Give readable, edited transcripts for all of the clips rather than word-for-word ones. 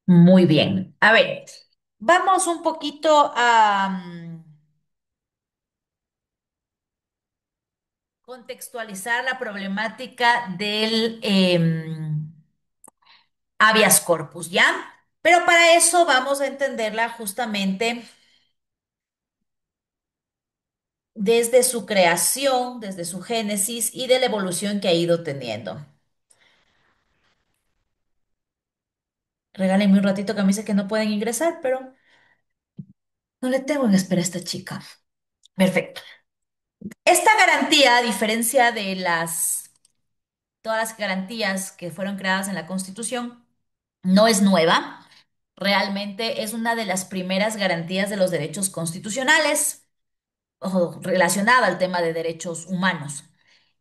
Muy bien. A ver, vamos un poquito a contextualizar la problemática del habeas corpus, ¿ya? Pero para eso vamos a entenderla justamente desde su creación, desde su génesis y de la evolución que ha ido teniendo. Regálenme un ratito que me dice que no pueden ingresar, pero no le tengo en espera a esta chica. Perfecto. Esta garantía, a diferencia de todas las garantías que fueron creadas en la Constitución, no es nueva. Realmente es una de las primeras garantías de los derechos constitucionales, ojo, relacionada al tema de derechos humanos.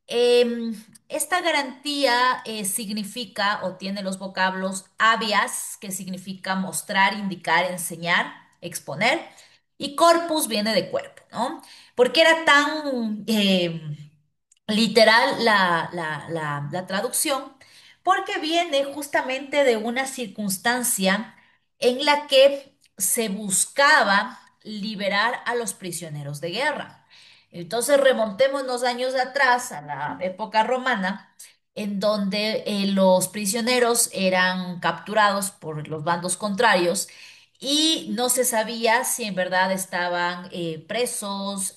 Esta garantía significa o tiene los vocablos habeas, que significa mostrar, indicar, enseñar, exponer, y corpus viene de cuerpo, ¿no? ¿Por qué era tan literal la traducción? Porque viene justamente de una circunstancia en la que se buscaba liberar a los prisioneros de guerra. Entonces remontémonos años atrás a la época romana, en donde los prisioneros eran capturados por los bandos contrarios y no se sabía si en verdad estaban presos,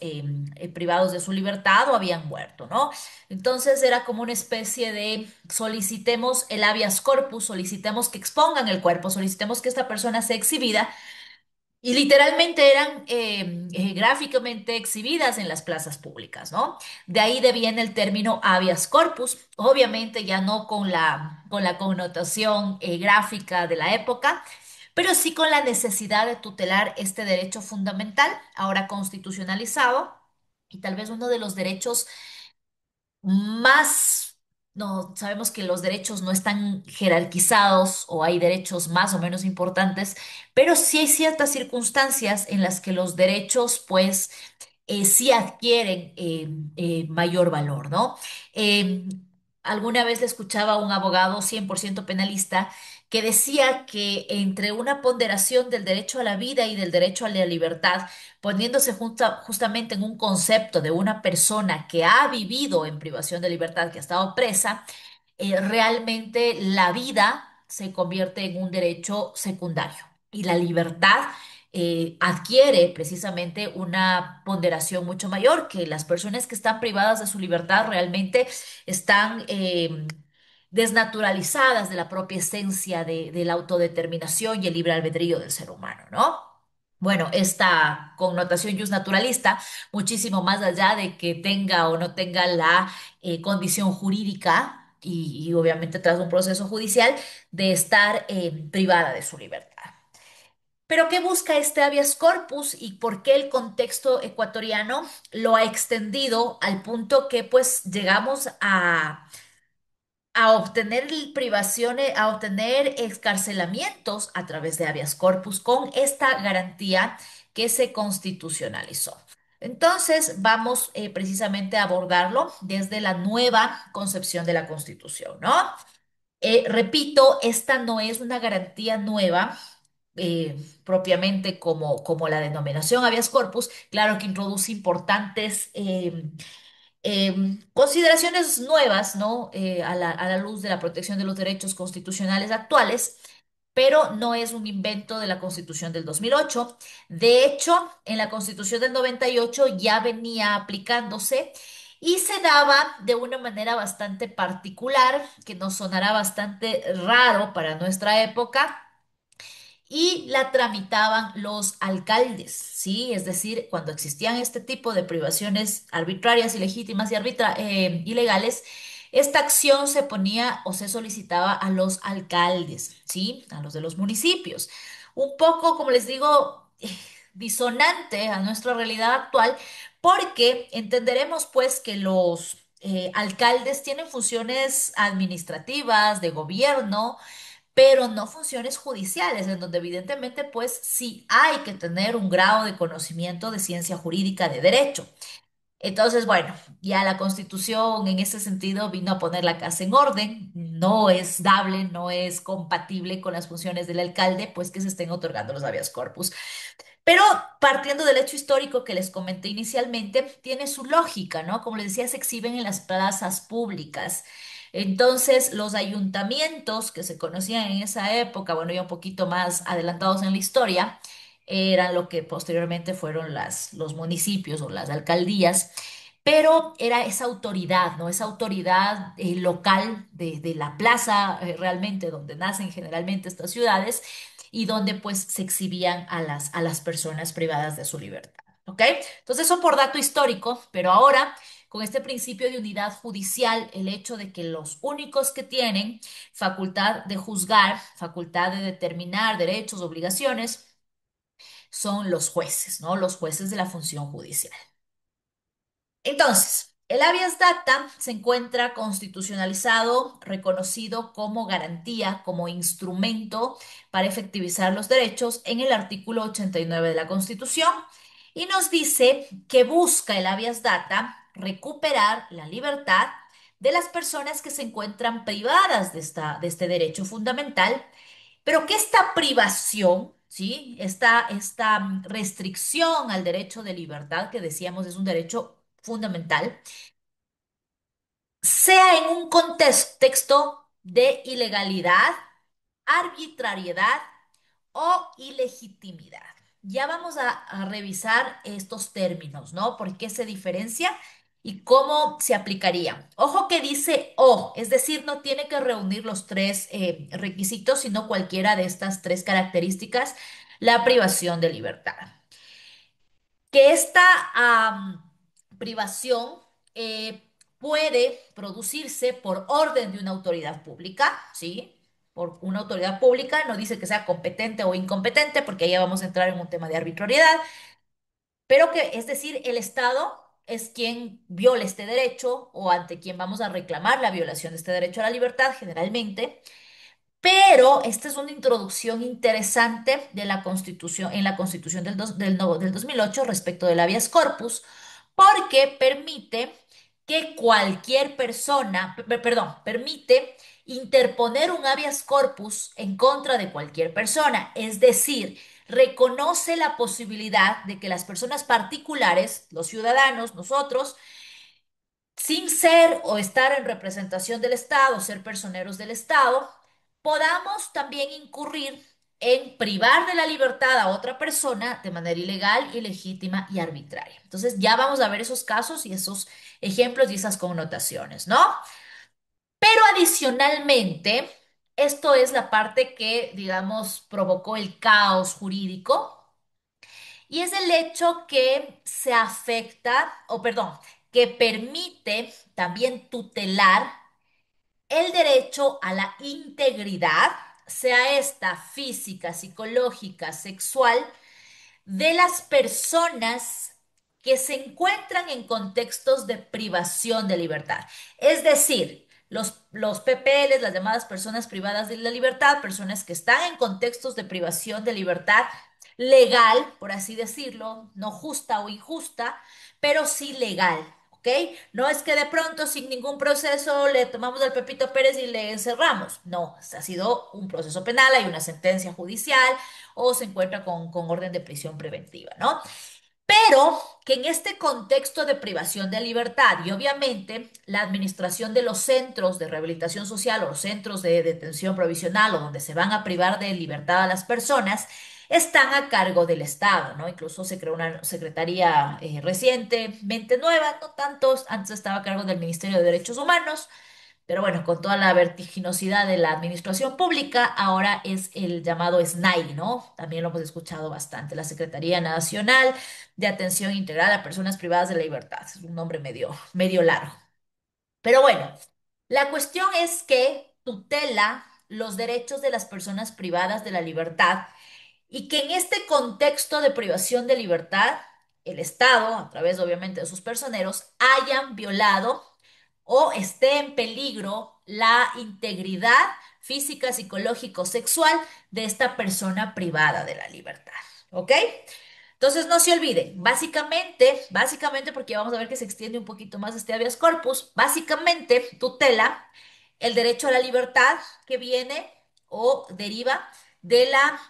privados de su libertad o habían muerto, ¿no? Entonces era como una especie de solicitemos el habeas corpus, solicitemos que expongan el cuerpo, solicitemos que esta persona sea exhibida y literalmente eran gráficamente exhibidas en las plazas públicas, ¿no? De ahí deviene el término habeas corpus, obviamente ya no con la connotación gráfica de la época, pero sí con la necesidad de tutelar este derecho fundamental, ahora constitucionalizado, y tal vez uno de los derechos más, no, sabemos que los derechos no están jerarquizados o hay derechos más o menos importantes, pero sí hay ciertas circunstancias en las que los derechos, pues, sí adquieren mayor valor, ¿no? Eh, Alguna vez le escuchaba a un abogado 100% penalista que decía que entre una ponderación del derecho a la vida y del derecho a la libertad, poniéndose justamente en un concepto de una persona que ha vivido en privación de libertad, que ha estado presa, realmente la vida se convierte en un derecho secundario y la libertad adquiere precisamente una ponderación mucho mayor, que las personas que están privadas de su libertad realmente están desnaturalizadas de la propia esencia de la autodeterminación y el libre albedrío del ser humano, ¿no? Bueno, esta connotación naturalista, muchísimo más allá de que tenga o no tenga la condición jurídica y obviamente tras un proceso judicial de estar privada de su libertad. Pero ¿qué busca este habeas corpus y por qué el contexto ecuatoriano lo ha extendido al punto que pues llegamos a obtener privaciones, a obtener excarcelamientos a través de habeas corpus con esta garantía que se constitucionalizó? Entonces, vamos precisamente a abordarlo desde la nueva concepción de la Constitución, ¿no? Repito, esta no es una garantía nueva, propiamente como la denominación habeas corpus, claro que introduce importantes consideraciones nuevas, ¿no? A la luz de la protección de los derechos constitucionales actuales, pero no es un invento de la Constitución del 2008. De hecho, en la Constitución del 98 ya venía aplicándose y se daba de una manera bastante particular, que nos sonará bastante raro para nuestra época y la tramitaban los alcaldes, ¿sí? Es decir, cuando existían este tipo de privaciones arbitrarias, ilegítimas y ilegales, esta acción se ponía o se solicitaba a los alcaldes, ¿sí? A los de los municipios. Un poco, como les digo, disonante a nuestra realidad actual, porque entenderemos pues que los alcaldes tienen funciones administrativas, de gobierno, pero no funciones judiciales, en donde evidentemente pues sí hay que tener un grado de conocimiento de ciencia jurídica de derecho. Entonces, bueno, ya la Constitución en ese sentido vino a poner la casa en orden, no es dable, no es compatible con las funciones del alcalde, pues que se estén otorgando los habeas corpus. Pero partiendo del hecho histórico que les comenté inicialmente, tiene su lógica, ¿no? Como les decía, se exhiben en las plazas públicas. Entonces, los ayuntamientos que se conocían en esa época, bueno, ya un poquito más adelantados en la historia, eran lo que posteriormente fueron los municipios o las alcaldías, pero era esa autoridad, ¿no? Esa autoridad local de la plaza, realmente donde nacen generalmente estas ciudades y donde pues se exhibían a las personas privadas de su libertad. ¿Ok? Entonces eso por dato histórico, pero ahora con este principio de unidad judicial, el hecho de que los únicos que tienen facultad de juzgar, facultad de determinar derechos, obligaciones, son los jueces, ¿no? Los jueces de la función judicial. Entonces, el habeas data se encuentra constitucionalizado, reconocido como garantía, como instrumento para efectivizar los derechos en el artículo 89 de la Constitución y nos dice que busca el habeas data recuperar la libertad de las personas que se encuentran privadas de este derecho fundamental, pero que esta privación, ¿sí? Esta restricción al derecho de libertad que decíamos es un derecho fundamental, sea en un contexto de ilegalidad, arbitrariedad o ilegitimidad. Ya vamos a revisar estos términos, ¿no? ¿Por qué se diferencia y cómo se aplicaría? Ojo que dice o, es decir, no tiene que reunir los tres requisitos, sino cualquiera de estas tres características, la privación de libertad. Que esta privación puede producirse por orden de una autoridad pública, ¿sí? Por una autoridad pública, no dice que sea competente o incompetente, porque ahí vamos a entrar en un tema de arbitrariedad, pero que, es decir, el Estado es quien viola este derecho o ante quien vamos a reclamar la violación de este derecho a la libertad, generalmente. Pero esta es una introducción interesante de la Constitución, en la Constitución del 2008 respecto del habeas corpus, porque permite que cualquier persona, perdón, permite interponer un habeas corpus en contra de cualquier persona. Es decir, reconoce la posibilidad de que las personas particulares, los ciudadanos, nosotros, sin ser o estar en representación del Estado, ser personeros del Estado, podamos también incurrir en privar de la libertad a otra persona de manera ilegal, ilegítima y arbitraria. Entonces ya vamos a ver esos casos y esos ejemplos y esas connotaciones, ¿no? Pero adicionalmente, esto es la parte que, digamos, provocó el caos jurídico y es el hecho que se afecta, o perdón, que permite también tutelar el derecho a la integridad, sea esta física, psicológica, sexual, de las personas que se encuentran en contextos de privación de libertad. Es decir, los PPLs, las llamadas personas privadas de la libertad, personas que están en contextos de privación de libertad legal, por así decirlo, no justa o injusta, pero sí legal. ¿Ok? No es que de pronto sin ningún proceso le tomamos al Pepito Pérez y le encerramos. No, ha sido un proceso penal, hay una sentencia judicial, o se encuentra con orden de prisión preventiva, ¿no? Pero que en este contexto de privación de libertad y obviamente la administración de los centros de rehabilitación social o los centros de detención provisional o donde se van a privar de libertad a las personas, están a cargo del Estado, ¿no? Incluso se creó una secretaría recientemente nueva, no tanto, antes estaba a cargo del Ministerio de Derechos Humanos, pero bueno, con toda la vertiginosidad de la administración pública, ahora es el llamado SNAI, ¿no? También lo hemos escuchado bastante, la Secretaría Nacional de Atención Integral a Personas Privadas de la Libertad. Es un nombre medio largo. Pero bueno, la cuestión es que tutela los derechos de las personas privadas de la libertad y que en este contexto de privación de libertad, el Estado, a través obviamente de sus personeros, hayan violado o esté en peligro la integridad física, psicológico, sexual de esta persona privada de la libertad. ¿Ok? Entonces, no se olvide, básicamente, porque vamos a ver que se extiende un poquito más este habeas corpus, básicamente tutela el derecho a la libertad que viene o deriva de la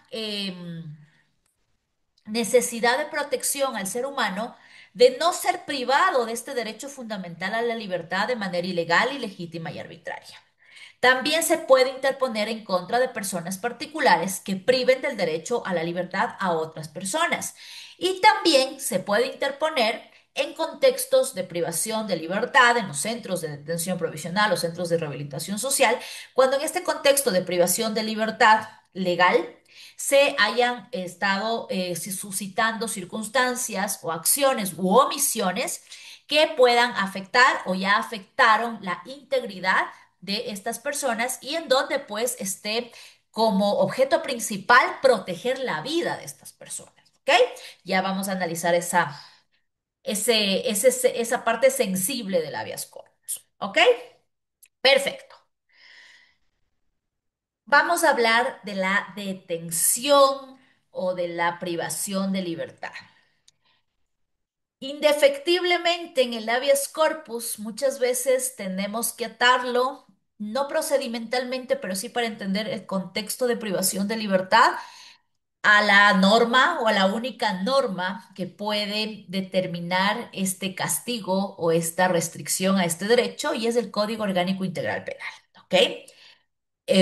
necesidad de protección al ser humano de no ser privado de este derecho fundamental a la libertad de manera ilegal, ilegítima y arbitraria. También se puede interponer en contra de personas particulares que priven del derecho a la libertad a otras personas. Y también se puede interponer en contextos de privación de libertad en los centros de detención provisional o centros de rehabilitación social, cuando en este contexto de privación de libertad legal se hayan estado suscitando circunstancias o acciones u omisiones que puedan afectar o ya afectaron la integridad de estas personas y en donde pues esté como objeto principal proteger la vida de estas personas, ¿ok? Ya vamos a analizar esa parte sensible del habeas corpus, ¿ok? Perfecto. Vamos a hablar de la detención o de la privación de libertad. Indefectiblemente en el habeas corpus muchas veces tenemos que atarlo, no procedimentalmente, pero sí para entender el contexto de privación de libertad, a la norma o a la única norma que puede determinar este castigo o esta restricción a este derecho y es el Código Orgánico Integral Penal, ¿ok?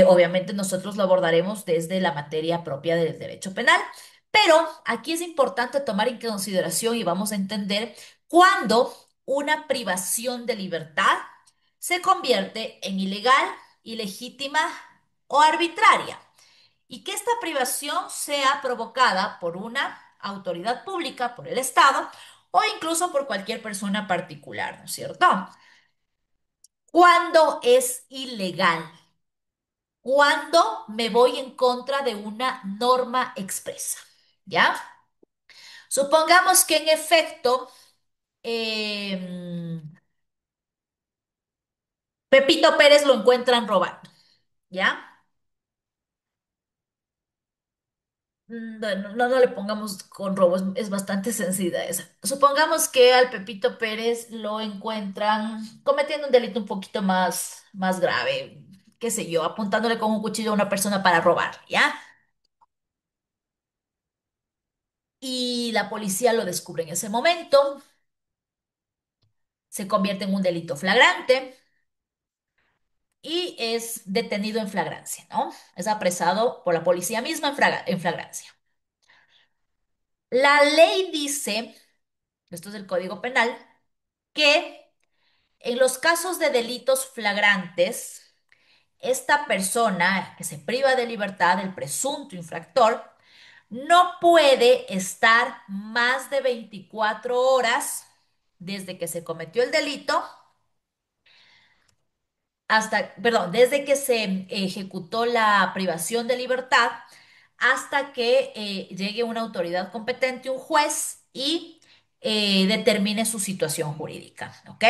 Obviamente nosotros lo abordaremos desde la materia propia del derecho penal, pero aquí es importante tomar en consideración y vamos a entender cuándo una privación de libertad se convierte en ilegal, ilegítima o arbitraria y que esta privación sea provocada por una autoridad pública, por el Estado o incluso por cualquier persona particular, ¿no es cierto? ¿Cuándo es ilegal? Cuando me voy en contra de una norma expresa, ¿ya? Supongamos que en efecto Pepito Pérez lo encuentran robando, ¿ya? Bueno, no le pongamos con robos, es bastante sencilla esa. Supongamos que al Pepito Pérez lo encuentran cometiendo un delito un poquito más grave, qué sé yo, apuntándole con un cuchillo a una persona para robar, ¿ya? Y la policía lo descubre en ese momento, se convierte en un delito flagrante y es detenido en flagrancia, ¿no? Es apresado por la policía misma en flagrancia. La ley dice, esto es el Código Penal, que en los casos de delitos flagrantes, esta persona que se priva de libertad, el presunto infractor, no puede estar más de 24 horas desde que se cometió el delito hasta, perdón, desde que se ejecutó la privación de libertad hasta que llegue una autoridad competente, un juez, y determine su situación jurídica, ¿ok?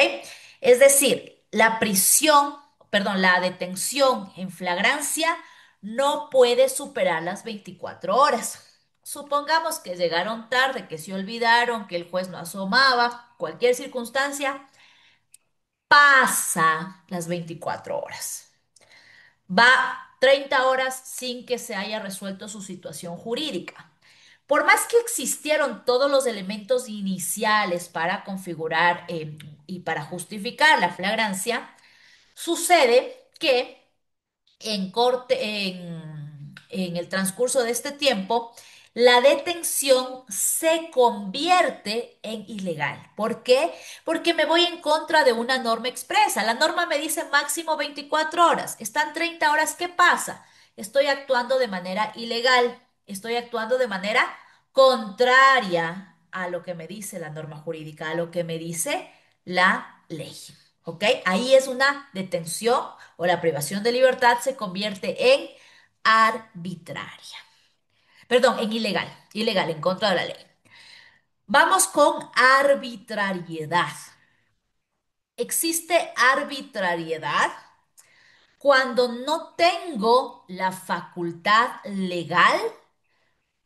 Es decir, la prisión, perdón, la detención en flagrancia no puede superar las 24 horas. Supongamos que llegaron tarde, que se olvidaron, que el juez no asomaba, cualquier circunstancia, pasa las 24 horas. Va 30 horas sin que se haya resuelto su situación jurídica. Por más que existieron todos los elementos iniciales para configurar y para justificar la flagrancia, sucede que en el transcurso de este tiempo, la detención se convierte en ilegal. ¿Por qué? Porque me voy en contra de una norma expresa. La norma me dice máximo 24 horas. Están 30 horas. ¿Qué pasa? Estoy actuando de manera ilegal. Estoy actuando de manera contraria a lo que me dice la norma jurídica, a lo que me dice la ley. ¿Ok? Ahí es una detención o la privación de libertad se convierte en arbitraria. Perdón, en ilegal. Ilegal, en contra de la ley. Vamos con arbitrariedad. Existe arbitrariedad cuando no tengo la facultad legal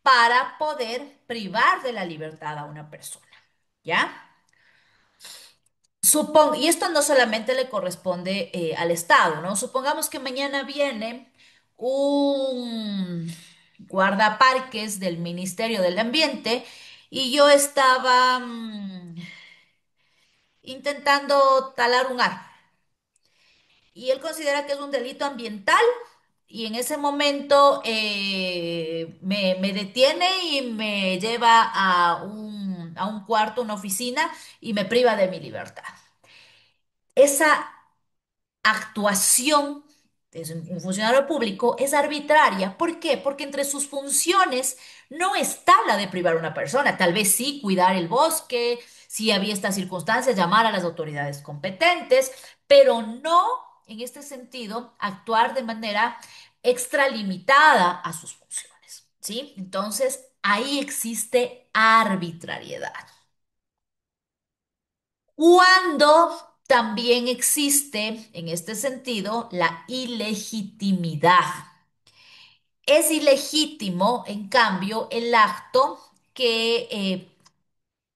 para poder privar de la libertad a una persona. ¿Ya? Y esto no solamente le corresponde al Estado, ¿no? Supongamos que mañana viene un guardaparques del Ministerio del Ambiente y yo estaba intentando talar un árbol y él considera que es un delito ambiental y en ese momento me detiene y me lleva a un cuarto, una oficina y me priva de mi libertad. Esa actuación de un funcionario público es arbitraria. ¿Por qué? Porque entre sus funciones no está la de privar a una persona. Tal vez sí cuidar el bosque, si había estas circunstancias, llamar a las autoridades competentes, pero no, en este sentido, actuar de manera extralimitada a sus funciones. ¿Sí? Entonces, ahí existe arbitrariedad. Cuando también existe, en este sentido, la ilegitimidad. Es ilegítimo, en cambio, el acto que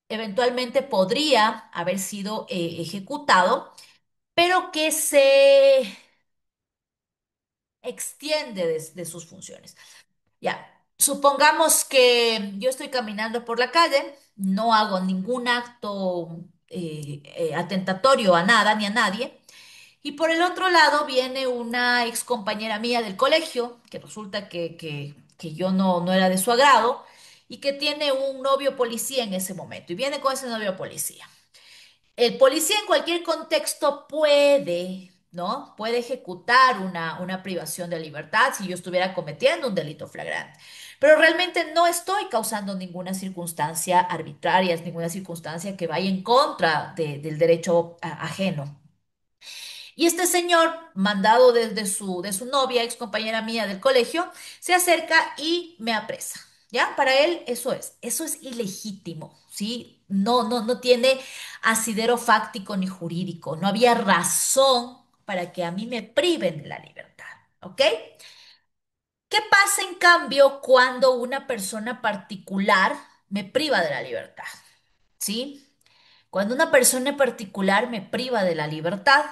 eventualmente podría haber sido ejecutado, pero que se extiende de sus funciones. Ya, supongamos que yo estoy caminando por la calle, no hago ningún acto atentatorio a nada ni a nadie. Y por el otro lado viene una ex compañera mía del colegio, que resulta que yo no era de su agrado, y que tiene un novio policía en ese momento, y viene con ese novio policía. El policía en cualquier contexto puede, ¿no? Puede ejecutar una privación de libertad si yo estuviera cometiendo un delito flagrante. Pero realmente no estoy causando ninguna circunstancia arbitraria, ninguna circunstancia que vaya en contra del derecho ajeno. Y este señor, mandado desde de su novia, ex compañera mía del colegio, se acerca y me apresa. ¿Ya? Para él eso es ilegítimo, ¿sí? No tiene asidero fáctico ni jurídico. No había razón para que a mí me priven de la libertad, ¿ok? ¿Qué pasa en cambio cuando una persona particular me priva de la libertad? ¿Sí? Cuando una persona particular me priva de la libertad,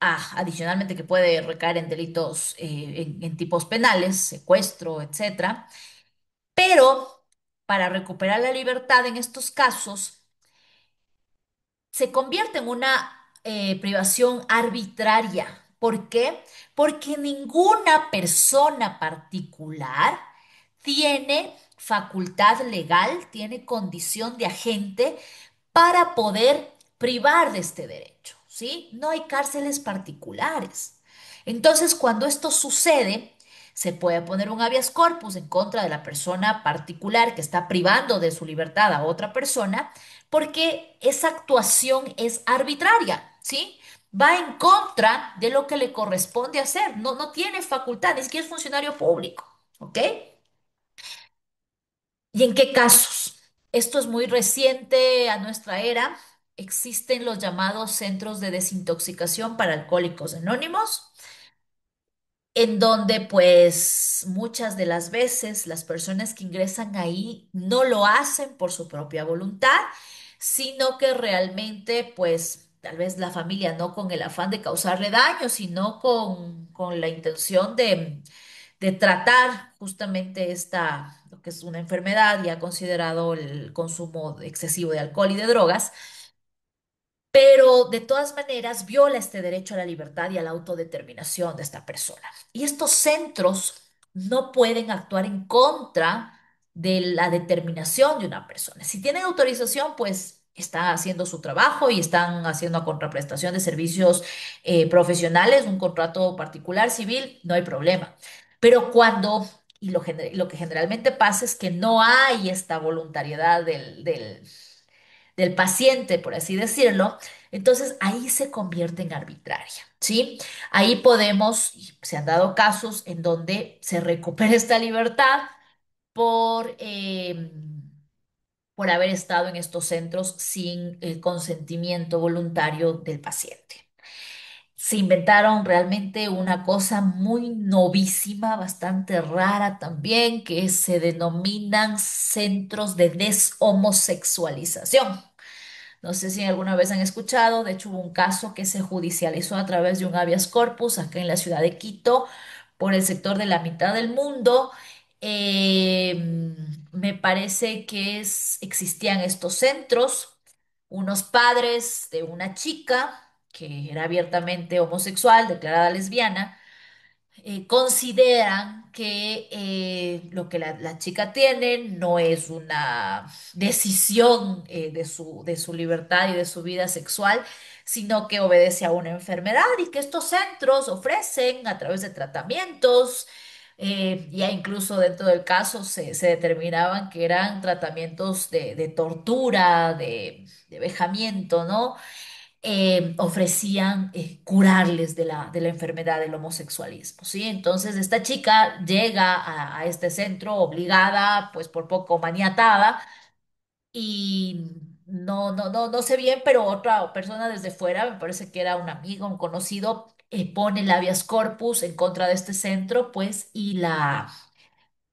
adicionalmente que puede recaer en delitos, en tipos penales, secuestro, etcétera. Pero para recuperar la libertad en estos casos, se convierte en una privación arbitraria. ¿Por qué? Porque ninguna persona particular tiene facultad legal, tiene condición de agente para poder privar de este derecho, ¿sí? No hay cárceles particulares. Entonces, cuando esto sucede, se puede poner un habeas corpus en contra de la persona particular que está privando de su libertad a otra persona, porque esa actuación es arbitraria, ¿sí? Va en contra de lo que le corresponde hacer. No tiene facultad, ni siquiera es funcionario público, ¿ok? ¿Y en qué casos? Esto es muy reciente a nuestra era. Existen los llamados centros de desintoxicación para alcohólicos anónimos, en donde pues muchas de las veces las personas que ingresan ahí no lo hacen por su propia voluntad, sino que realmente pues tal vez la familia no con el afán de causarle daño, sino con la intención de tratar justamente esta, lo que es una enfermedad ya considerado el consumo excesivo de alcohol y de drogas, pero de todas maneras viola este derecho a la libertad y a la autodeterminación de esta persona. Y estos centros no pueden actuar en contra de la determinación de una persona. Si tienen autorización, pues están haciendo su trabajo y están haciendo a contraprestación de servicios profesionales, un contrato particular civil, no hay problema. Pero cuando, lo que generalmente pasa es que no hay esta voluntariedad del paciente, por así decirlo, entonces ahí se convierte en arbitraria, ¿sí? Ahí podemos, y se han dado casos en donde se recupera esta libertad por, por haber estado en estos centros sin el consentimiento voluntario del paciente. Se inventaron realmente una cosa muy novísima, bastante rara también, que se denominan centros de deshomosexualización. No sé si alguna vez han escuchado, de hecho hubo un caso que se judicializó a través de un habeas corpus acá en la ciudad de Quito por el sector de la mitad del mundo. Me parece que existían estos centros, unos padres de una chica que era abiertamente homosexual, declarada lesbiana, consideran que lo que la chica tiene no es una decisión de su libertad y de su vida sexual, sino que obedece a una enfermedad y que estos centros ofrecen a través de tratamientos. Ya incluso dentro del caso se determinaban que eran tratamientos de tortura, de vejamiento, ¿no? Ofrecían curarles de la enfermedad del homosexualismo, ¿sí? Entonces esta chica llega a este centro obligada, pues por poco maniatada, y no sé bien, pero otra persona desde fuera, me parece que era un amigo, un conocido, pone el habeas corpus en contra de este centro, pues, y la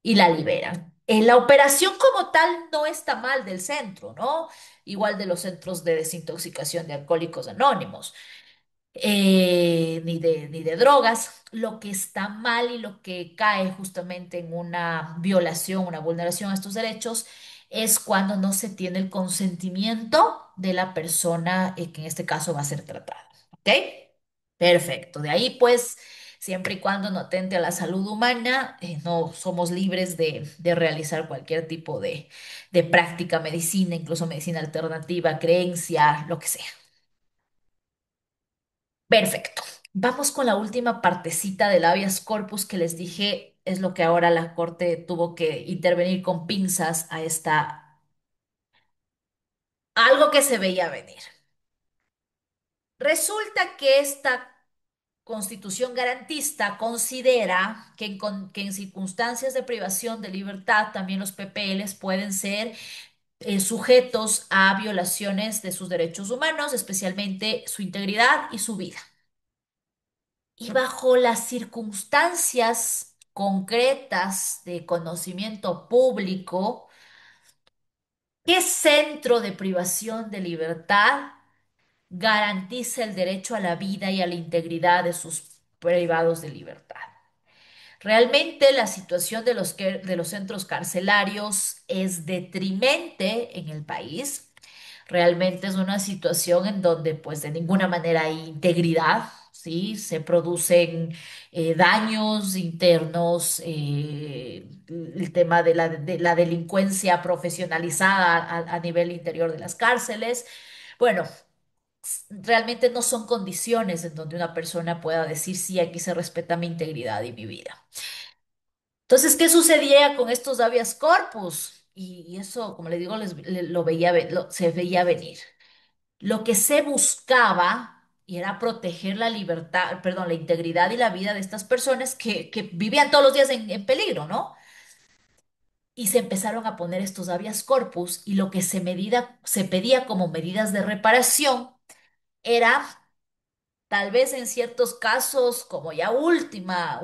liberan. La operación como tal no está mal del centro, ¿no? Igual de los centros de desintoxicación de alcohólicos anónimos, ni de drogas. Lo que está mal y lo que cae justamente en una violación, una vulneración a estos derechos, es cuando no se tiene el consentimiento de la persona que en este caso va a ser tratada. ¿Ok? Perfecto. De ahí, pues, siempre y cuando no atente a la salud humana, no somos libres de realizar cualquier tipo de práctica, medicina, incluso medicina alternativa, creencia, lo que sea. Perfecto. Vamos con la última partecita del habeas corpus que les dije es lo que ahora la Corte tuvo que intervenir con pinzas a algo que se veía venir. Resulta que esta Constitución garantista considera que en circunstancias de privación de libertad también los PPLs pueden ser sujetos a violaciones de sus derechos humanos, especialmente su integridad y su vida. Y bajo las circunstancias concretas de conocimiento público, ¿qué centro de privación de libertad garantiza el derecho a la vida y a la integridad de sus privados de libertad? Realmente la situación de los centros carcelarios es deprimente en el país. Realmente es una situación en donde pues de ninguna manera hay integridad, ¿sí? Se producen daños internos, el tema de la delincuencia profesionalizada a nivel interior de las cárceles. Bueno, realmente no son condiciones en donde una persona pueda decir, sí, aquí se respeta mi integridad y mi vida. Entonces, ¿qué sucedía con estos habeas corpus? Y eso, como le digo, lo veía, se veía venir. Lo que se buscaba era proteger la libertad, perdón, la integridad y la vida de estas personas que vivían todos los días en peligro, ¿no? Y se empezaron a poner estos habeas corpus y lo que se pedía como medidas de reparación era tal vez en ciertos casos, como ya última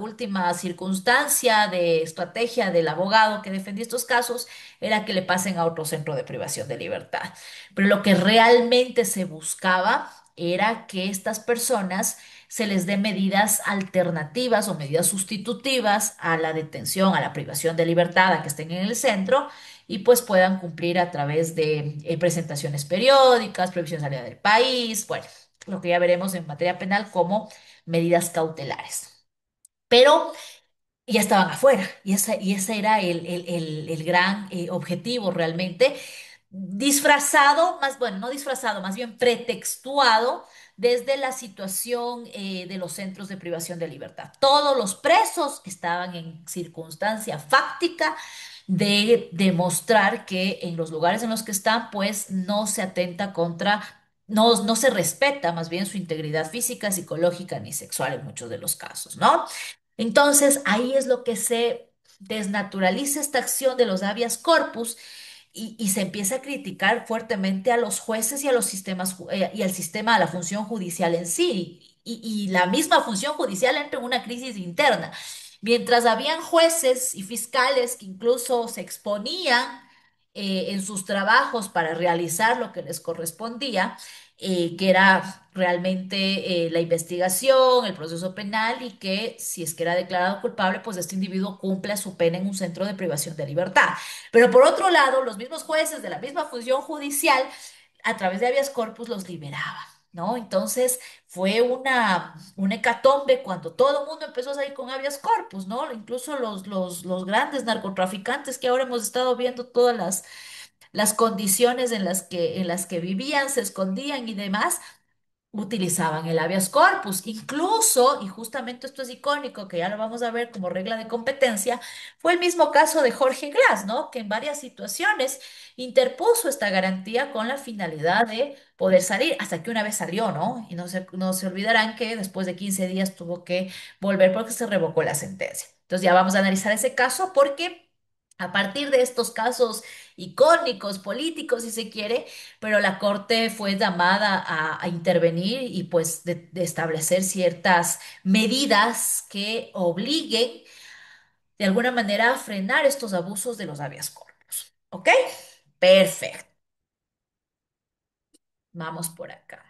circunstancia de estrategia del abogado que defendía estos casos, era que le pasen a otro centro de privación de libertad. Pero lo que realmente se buscaba era que estas personas se les dé medidas alternativas o medidas sustitutivas a la detención, a la privación de libertad, a que estén en el centro y pues puedan cumplir a través de presentaciones periódicas, prohibición de salida del país, bueno, lo que ya veremos en materia penal como medidas cautelares. Pero ya estaban afuera y ese era el gran objetivo realmente, disfrazado, más bueno, no disfrazado, más bien pretextuado desde la situación de los centros de privación de libertad. Todos los presos estaban en circunstancia fáctica de demostrar que en los lugares en los que están, pues no se atenta contra, no se respeta más bien su integridad física, psicológica ni sexual en muchos de los casos, ¿no? Entonces, ahí es lo que se desnaturaliza esta acción de los habeas corpus y se empieza a criticar fuertemente a los jueces y a los sistemas y al sistema, a la función judicial en sí. y la misma función judicial entra en una crisis interna. Mientras habían jueces y fiscales que incluso se exponían en sus trabajos para realizar lo que les correspondía, que era realmente la investigación, el proceso penal y que si es que era declarado culpable, pues este individuo cumpla su pena en un centro de privación de libertad. Pero por otro lado, los mismos jueces de la misma función judicial, a través de habeas corpus, los liberaban. ¿No? Entonces fue una hecatombe cuando todo el mundo empezó a salir con habeas corpus, ¿no? Incluso los grandes narcotraficantes que ahora hemos estado viendo todas las condiciones en las que vivían, se escondían y demás, utilizaban el habeas corpus. Incluso, y justamente esto es icónico, que ya lo vamos a ver como regla de competencia, fue el mismo caso de Jorge Glass, ¿no? Que en varias situaciones interpuso esta garantía con la finalidad de poder salir, hasta que una vez salió, ¿no? Y no se olvidarán que después de 15 días tuvo que volver porque se revocó la sentencia. Entonces ya vamos a analizar ese caso porque a partir de estos casos icónicos, políticos, si se quiere, pero la Corte fue llamada a intervenir y pues de establecer ciertas medidas que obliguen de alguna manera a frenar estos abusos de los habeas corpus. ¿Ok? Perfecto. Vamos por acá.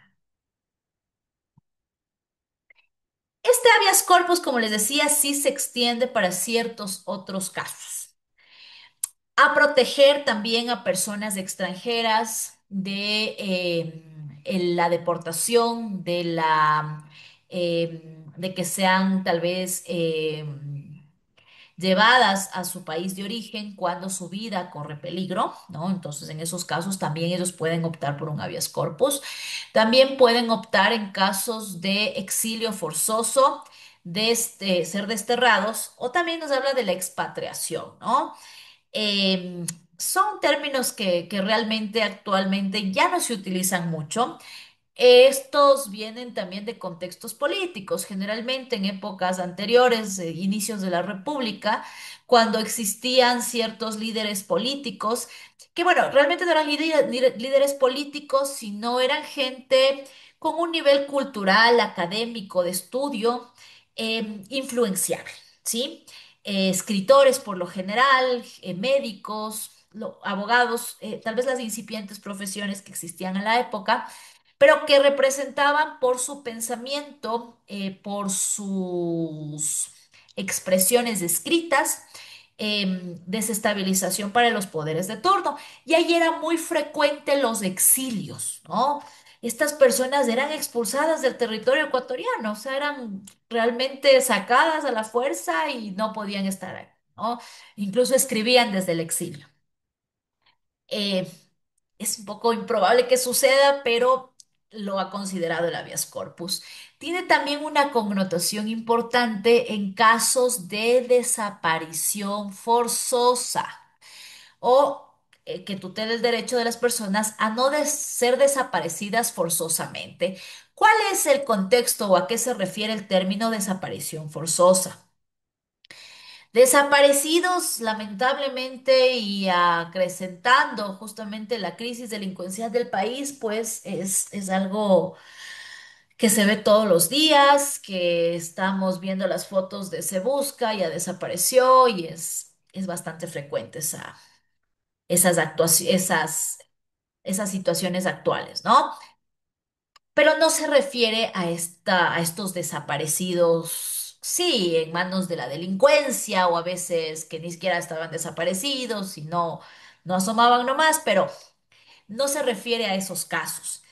Este habeas corpus, como les decía, sí se extiende para ciertos otros casos. A proteger también a personas extranjeras de la deportación, de que sean tal vez llevadas a su país de origen cuando su vida corre peligro, ¿no? Entonces, en esos casos también ellos pueden optar por un habeas corpus. También pueden optar en casos de exilio forzoso, de ser desterrados, o también nos habla de la expatriación, ¿no? Eh, Son términos que realmente actualmente ya no se utilizan mucho. Estos vienen también de contextos políticos, generalmente en épocas anteriores, inicios de la República, cuando existían ciertos líderes políticos, que bueno, realmente no eran líderes políticos, sino eran gente con un nivel cultural, académico, de estudio, influenciable, ¿sí? Escritores por lo general, médicos, abogados, tal vez las incipientes profesiones que existían en la época, pero que representaban por su pensamiento, por sus expresiones escritas, desestabilización para los poderes de turno. Y ahí era muy frecuente los exilios, ¿no? Estas personas eran expulsadas del territorio ecuatoriano, o sea, eran realmente sacadas a la fuerza y no podían estar ahí, ¿no? Incluso escribían desde el exilio. Eh, es un poco improbable que suceda, pero lo ha considerado el habeas corpus. Tiene también una connotación importante en casos de desaparición forzosa o que tutela el derecho de las personas a no ser desaparecidas forzosamente. ¿Cuál es el contexto o a qué se refiere el término desaparición forzosa? Desaparecidos, lamentablemente, y acrecentando justamente la crisis delincuencial del país, pues es algo que se ve todos los días, que estamos viendo las fotos de se busca, ya desapareció, y es bastante frecuente esas situaciones actuales, ¿no? Pero no se refiere a estos desaparecidos, sí, en manos de la delincuencia o a veces que ni siquiera estaban desaparecidos y no asomaban nomás, pero no se refiere a esos casos.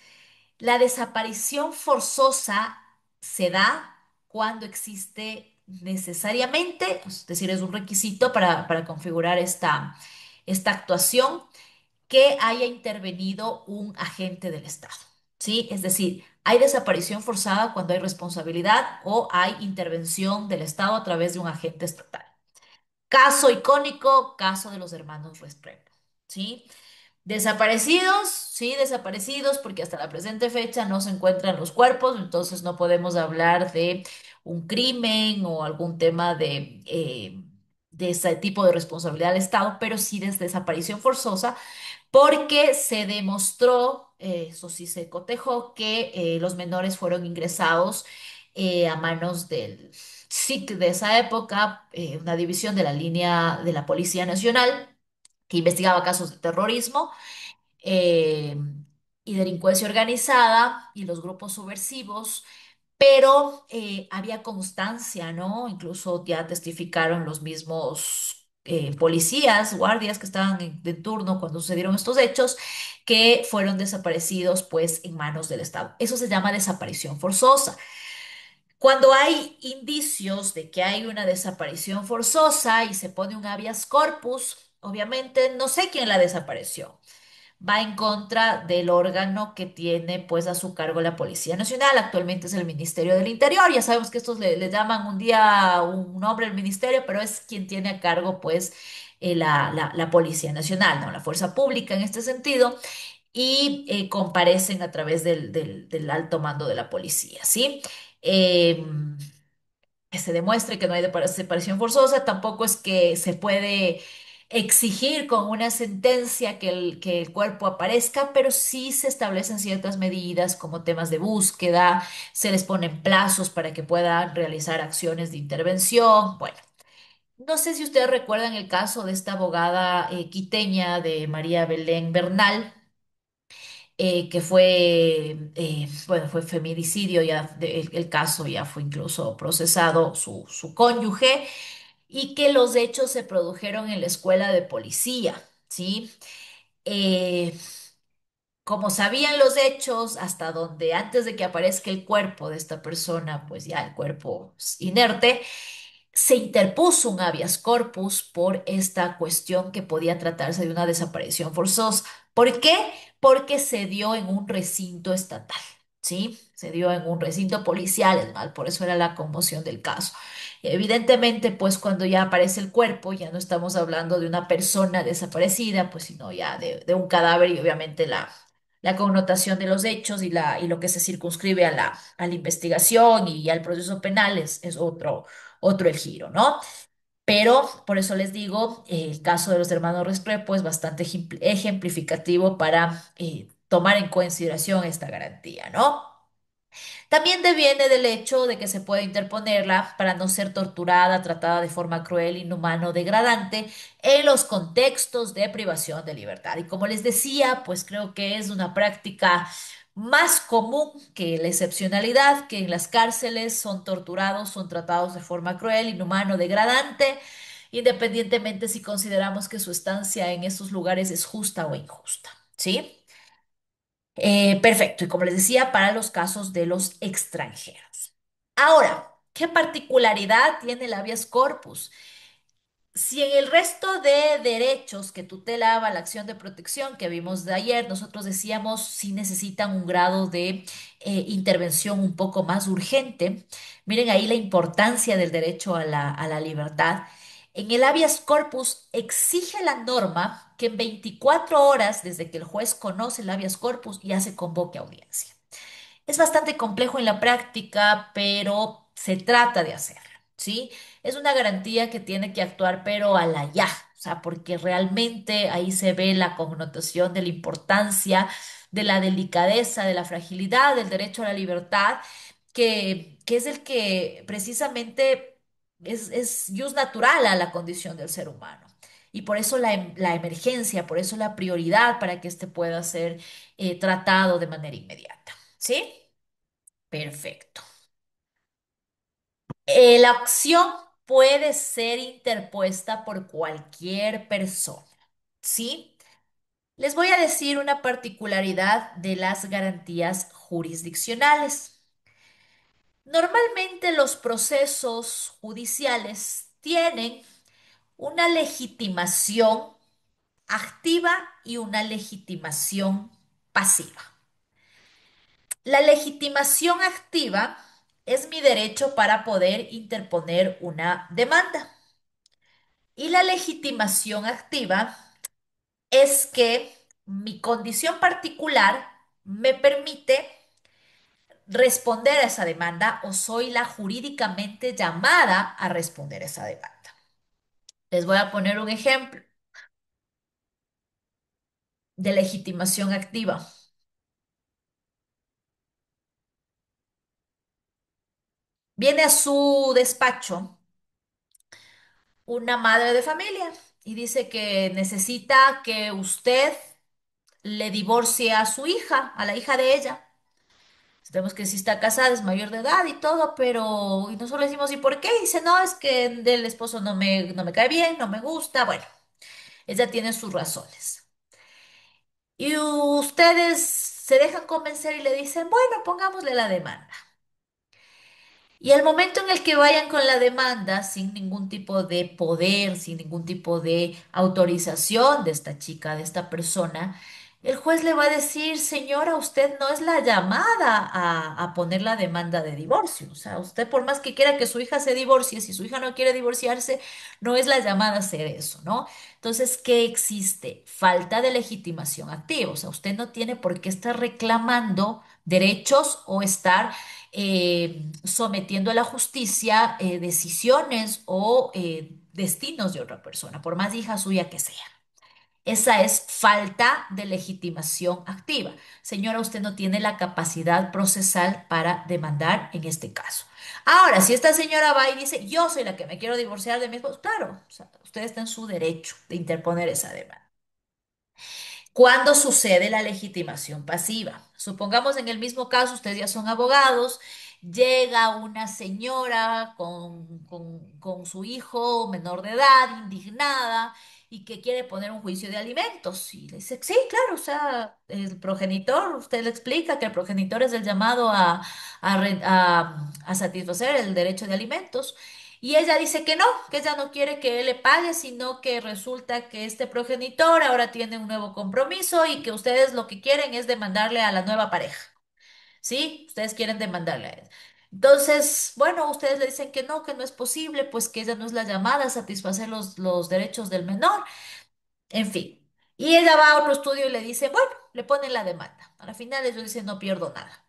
La desaparición forzosa se da cuando existe necesariamente, es decir, es un requisito para configurar esta actuación que haya intervenido un agente del Estado, ¿sí? Es decir, hay desaparición forzada cuando hay responsabilidad o hay intervención del Estado a través de un agente estatal. Caso icónico, caso de los hermanos Restrepo, ¿sí? Desaparecidos, sí, desaparecidos, porque hasta la presente fecha no se encuentran los cuerpos, entonces no podemos hablar de un crimen o algún tema de ese tipo de responsabilidad del Estado, pero sí de desaparición forzosa porque se demostró, eso sí se cotejó, que los menores fueron ingresados a manos del SIC de esa época, una división de la línea de la Policía Nacional que investigaba casos de terrorismo eh, y delincuencia organizada y los grupos subversivos, pero había constancia, ¿no? Incluso ya testificaron los mismos policías, guardias que estaban de turno cuando sucedieron estos hechos, que fueron desaparecidos pues en manos del Estado. Eso se llama desaparición forzosa. Cuando hay indicios de que hay una desaparición forzosa y se pone un habeas corpus, obviamente no sé quién la desapareció, va en contra del órgano que tiene pues a su cargo la Policía Nacional. Actualmente es el Ministerio del Interior. Ya sabemos que estos le llaman un día un nombre al ministerio, pero es quien tiene a cargo pues la Policía Nacional, ¿no? La fuerza pública en este sentido. Y comparecen a través del alto mando de la policía, ¿sí? Em, que se demuestre que no hay separación forzosa, tampoco es que se puede exigir con una sentencia que el cuerpo aparezca, pero sí se establecen ciertas medidas como temas de búsqueda, se les ponen plazos para que puedan realizar acciones de intervención. Bueno, no sé si ustedes recuerdan el caso de esta abogada quiteña de María Belén Bernal, que fue, bueno, fue feminicidio, ya el caso ya fue incluso procesado su cónyuge y que los hechos se produjeron en la escuela de policía, ¿sí? Eh, como sabían los hechos, hasta donde antes de que aparezca el cuerpo de esta persona, pues ya el cuerpo es inerte, se interpuso un habeas corpus por esta cuestión que podía tratarse de una desaparición forzosa. ¿Por qué? Porque se dio en un recinto estatal, ¿sí? Se dio en un recinto policial, es mal, por eso era la conmoción del caso. Evidentemente, pues cuando ya aparece el cuerpo, ya no estamos hablando de una persona desaparecida, pues sino ya de un cadáver y obviamente la connotación de los hechos y lo que se circunscribe a la investigación y al proceso penal es otro el giro, ¿no? Pero por eso les digo, el caso de los hermanos Restrepo es bastante ejemplificativo para tomar en consideración esta garantía, ¿no? También deviene del hecho de que se puede interponerla para no ser torturada, tratada de forma cruel, inhumana o degradante en los contextos de privación de libertad. Y como les decía, pues creo que es una práctica más común que la excepcionalidad, que en las cárceles son torturados, son tratados de forma cruel, inhumana o degradante, independientemente si consideramos que su estancia en esos lugares es justa o injusta. ¿Sí? Perfecto, y como les decía, para los casos de los extranjeros. Ahora, ¿qué particularidad tiene el habeas corpus? Si en el resto de derechos que tutelaba la acción de protección que vimos de ayer, nosotros decíamos si necesitan un grado de intervención un poco más urgente, miren ahí la importancia del derecho a la libertad. En el habeas corpus exige la norma que en 24 horas desde que el juez conoce el habeas corpus ya se convoque a audiencia. Es bastante complejo en la práctica, pero se trata de hacerlo, ¿sí? Es una garantía que tiene que actuar, pero a la ya, o sea, porque realmente ahí se ve la connotación de la importancia, de la delicadeza, de la fragilidad del derecho a la libertad, que es el que precisamente es jus natural a la condición del ser humano. Y por eso la emergencia, por eso la prioridad para que éste pueda ser tratado de manera inmediata. ¿Sí? Perfecto. La acción puede ser interpuesta por cualquier persona, ¿sí? Les voy a decir una particularidad de las garantías jurisdiccionales. Normalmente los procesos judiciales tienen una legitimación activa y una legitimación pasiva. La legitimación activa es mi derecho para poder interponer una demanda. Y la legitimación activa es que mi condición particular me permite responder a esa demanda o soy la jurídicamente llamada a responder a esa demanda. Les voy a poner un ejemplo de legitimación activa. Viene a su despacho una madre de familia y dice que necesita que usted le divorcie a su hija, a la hija de ella. Sabemos que sí está casada, es mayor de edad y todo, pero y nosotros le decimos, ¿y por qué? Y dice, no, es que del esposo no me cae bien, no me gusta. Bueno, ella tiene sus razones. Y ustedes se dejan convencer y le dicen, bueno, pongámosle la demanda. Y al momento en el que vayan con la demanda, sin ningún tipo de poder, sin ningún tipo de autorización de esta chica, de esta persona, el juez le va a decir, señora, usted no es la llamada a poner la demanda de divorcio. O sea, usted por más que quiera que su hija se divorcie, si su hija no quiere divorciarse, no es la llamada a hacer eso, ¿no? Entonces, ¿qué existe? Falta de legitimación activa. O sea, usted no tiene por qué estar reclamando derechos o estar sometiendo a la justicia decisiones o destinos de otra persona, por más hija suya que sea. Esa es falta de legitimación activa. Señora, usted no tiene la capacidad procesal para demandar en este caso. Ahora, si esta señora va y dice, yo soy la que me quiero divorciar de mi esposo, claro, o sea, usted está en su derecho de interponer esa demanda. ¿Cuándo sucede la legitimación pasiva? Supongamos en el mismo caso, ustedes ya son abogados, llega una señora con su hijo menor de edad, indignada, y que quiere poner un juicio de alimentos. Y le dice, sí, claro, o sea, el progenitor, usted le explica que el progenitor es el llamado a satisfacer el derecho de alimentos. Y ella dice que ella no quiere que él le pague, sino que resulta que este progenitor ahora tiene un nuevo compromiso y que ustedes lo que quieren es demandarle a la nueva pareja. ¿Sí? Ustedes quieren demandarle a él. Entonces, bueno, ustedes le dicen que no es posible, pues que ella no es la llamada a satisfacer los derechos del menor, en fin. Y ella va a otro estudio y le dice, bueno, le ponen la demanda. A la final ellos dicen, no pierdo nada.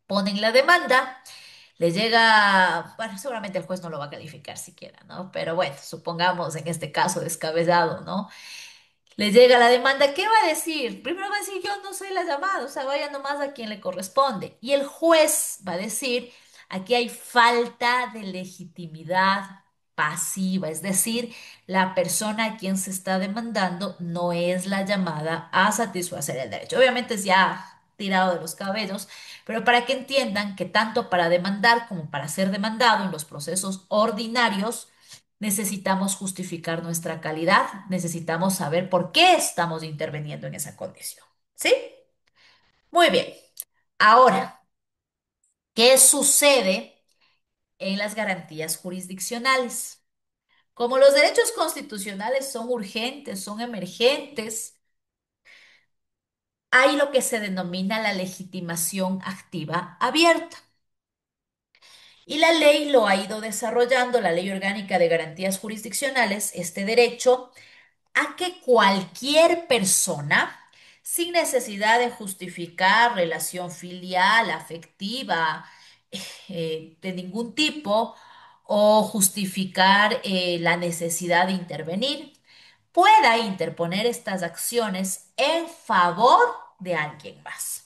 Ponen la demanda. Le llega, bueno, seguramente el juez no lo va a calificar siquiera, ¿no? Pero bueno, supongamos en este caso descabellado, ¿no? Le llega la demanda, ¿qué va a decir? Primero va a decir, yo no soy la llamada, o sea, vaya nomás a quien le corresponde. Y el juez va a decir, aquí hay falta de legitimidad pasiva, es decir, la persona a quien se está demandando no es la llamada a satisfacer el derecho. Obviamente es ya tirado de los cabellos, pero para que entiendan que tanto para demandar como para ser demandado en los procesos ordinarios, necesitamos justificar nuestra calidad, necesitamos saber por qué estamos interviniendo en esa condición. ¿Sí? Muy bien. Ahora, ¿qué sucede en las garantías jurisdiccionales? Como los derechos constitucionales son urgentes, son emergentes, hay lo que se denomina la legitimación activa abierta. Y la ley lo ha ido desarrollando, la Ley Orgánica de Garantías Jurisdiccionales, este derecho a que cualquier persona, sin necesidad de justificar relación filial, afectiva, de ningún tipo, o justificar la necesidad de intervenir, pueda interponer estas acciones en favor de alguien más.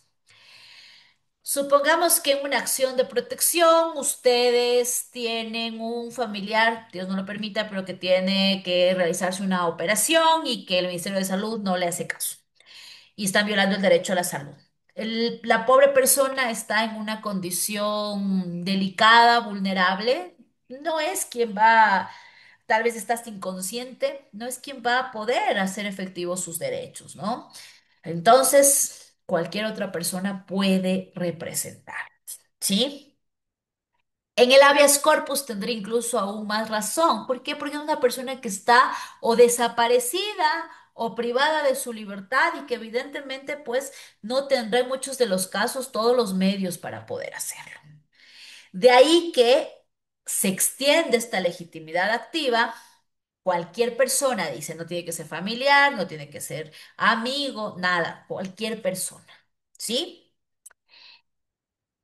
Supongamos que en una acción de protección ustedes tienen un familiar, Dios no lo permita, pero que tiene que realizarse una operación y que el Ministerio de Salud no le hace caso y están violando el derecho a la salud. La pobre persona está en una condición delicada, vulnerable, no es quien va, tal vez estás inconsciente, no es quien va a poder hacer efectivos sus derechos, ¿no? Entonces, cualquier otra persona puede representar, ¿sí? En el habeas corpus tendría incluso aún más razón. ¿Por qué? Porque es una persona que está o desaparecida o privada de su libertad y que evidentemente pues no tendrá en muchos de los casos todos los medios para poder hacerlo. De ahí que se extiende esta legitimidad activa. Cualquier persona, dice, no tiene que ser familiar, no tiene que ser amigo, nada, cualquier persona, ¿sí?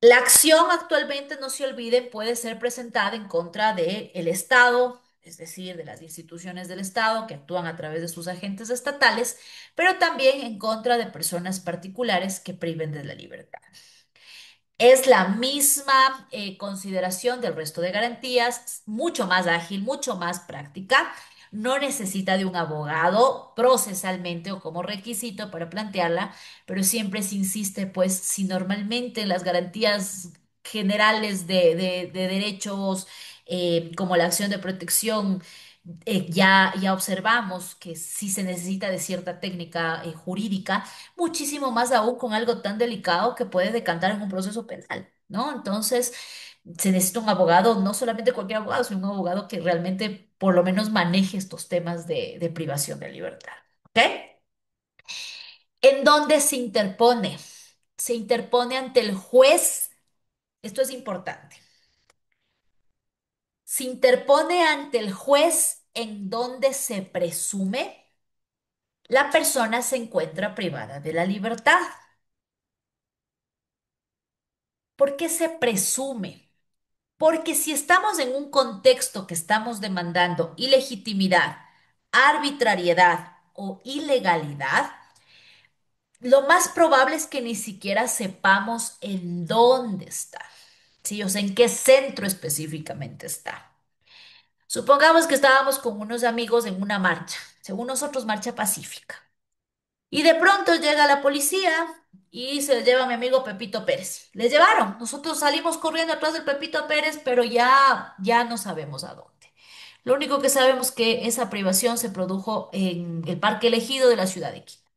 La acción actualmente, no se olviden, puede ser presentada en contra del Estado, es decir, de las instituciones del Estado que actúan a través de sus agentes estatales, pero también en contra de personas particulares que priven de la libertad. Es la misma consideración del resto de garantías, mucho más ágil, mucho más práctica. No necesita de un abogado procesalmente o como requisito para plantearla, pero siempre se insiste, pues, si normalmente las garantías generales de derechos, como la acción de protección, ya observamos que sí se necesita de cierta técnica jurídica, muchísimo más aún con algo tan delicado que puede decantar en un proceso penal, ¿no? Entonces, se necesita un abogado, no solamente cualquier abogado, sino un abogado que realmente por lo menos maneje estos temas de privación de libertad, ¿ok? ¿En dónde se interpone? Se interpone ante el juez, esto es importante, se interpone ante el juez en donde se presume la persona se encuentra privada de la libertad. ¿Por qué se presume? Porque si estamos en un contexto que estamos demandando ilegitimidad, arbitrariedad o ilegalidad, lo más probable es que ni siquiera sepamos en dónde está, ¿sí? O sea, en qué centro específicamente está. Supongamos que estábamos con unos amigos en una marcha, según nosotros, marcha pacífica. Y de pronto llega la policía y se lleva a mi amigo Pepito Pérez. Le llevaron. Nosotros salimos corriendo atrás del Pepito Pérez, pero ya no sabemos a dónde. Lo único que sabemos es que esa privación se produjo en el Parque Elegido de la ciudad de Quito.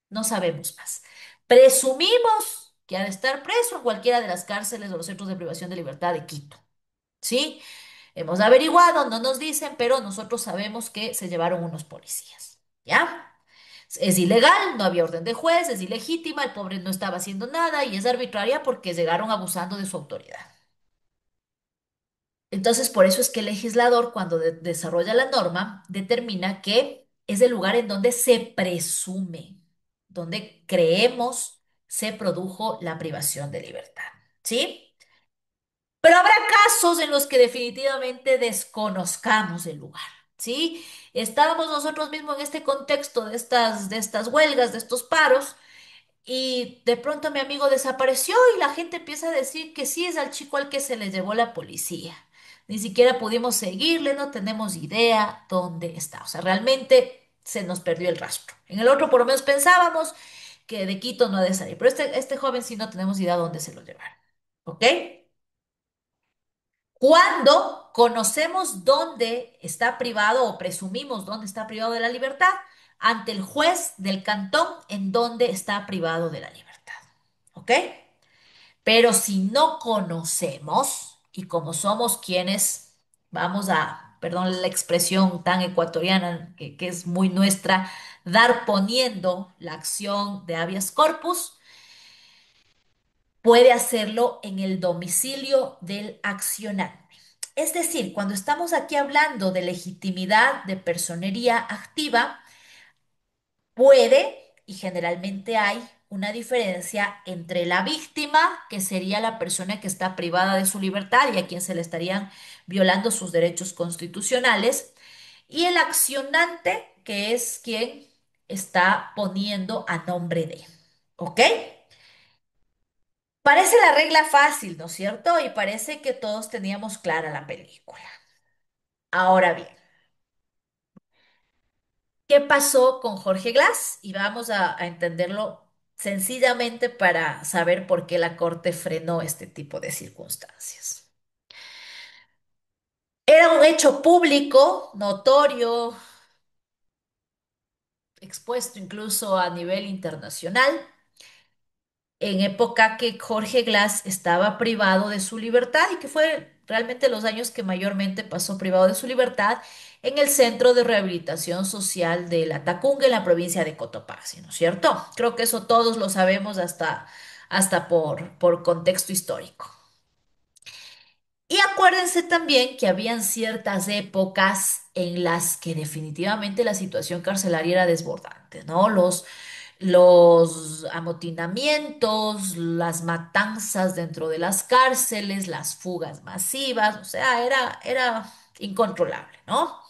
No sabemos más. Presumimos que ha de estar preso en cualquiera de las cárceles o los centros de privación de libertad de Quito. ¿Sí? Hemos averiguado, no nos dicen, pero nosotros sabemos que se llevaron unos policías. ¿Ya? Es ilegal, no había orden de juez, es ilegítima, el pobre no estaba haciendo nada y es arbitraria porque llegaron abusando de su autoridad. Entonces, por eso es que el legislador, cuando desarrolla la norma, determina que es el lugar en donde se presume, donde creemos se produjo la privación de libertad. ¿Sí? Pero habrá casos en los que definitivamente desconozcamos el lugar. ¿Sí? Estábamos nosotros mismos en este contexto de estas huelgas, de estos paros. Y de pronto mi amigo desapareció y la gente empieza a decir que sí es al chico al que se le llevó la policía. Ni siquiera pudimos seguirle, no tenemos idea dónde está. O sea, realmente se nos perdió el rastro. En el otro por lo menos pensábamos que de Quito no ha de salir, pero este joven sí no tenemos idea dónde se lo llevaron. ¿Ok? Cuando conocemos dónde está privado o presumimos dónde está privado de la libertad, ante el juez del cantón en donde está privado de la libertad. ¿Ok? Pero si no conocemos, y como somos quienes vamos a, perdón la expresión tan ecuatoriana que es muy nuestra, dar poniendo la acción de habeas corpus, puede hacerlo en el domicilio del accionante. Es decir, cuando estamos aquí hablando de legitimidad de personería activa, puede, y generalmente hay, una diferencia entre la víctima, que sería la persona que está privada de su libertad y a quien se le estarían violando sus derechos constitucionales, y el accionante, que es quien está poniendo a nombre de. ¿Ok? Parece la regla fácil, ¿no es cierto? Y parece que todos teníamos clara la película. Ahora bien, ¿qué pasó con Jorge Glass? Y vamos a entenderlo sencillamente para saber por qué la Corte frenó este tipo de circunstancias. Era un hecho público, notorio, expuesto incluso a nivel internacional, en época que Jorge Glass estaba privado de su libertad y que fue realmente los años que mayormente pasó privado de su libertad en el Centro de Rehabilitación Social de La Tacunga, en la provincia de Cotopaxi, ¿no es cierto? Creo que eso todos lo sabemos hasta por contexto histórico. Y acuérdense también que habían ciertas épocas en las que definitivamente la situación carcelaria era desbordante, ¿no? Los amotinamientos, las matanzas dentro de las cárceles, las fugas masivas, o sea, era incontrolable, ¿no?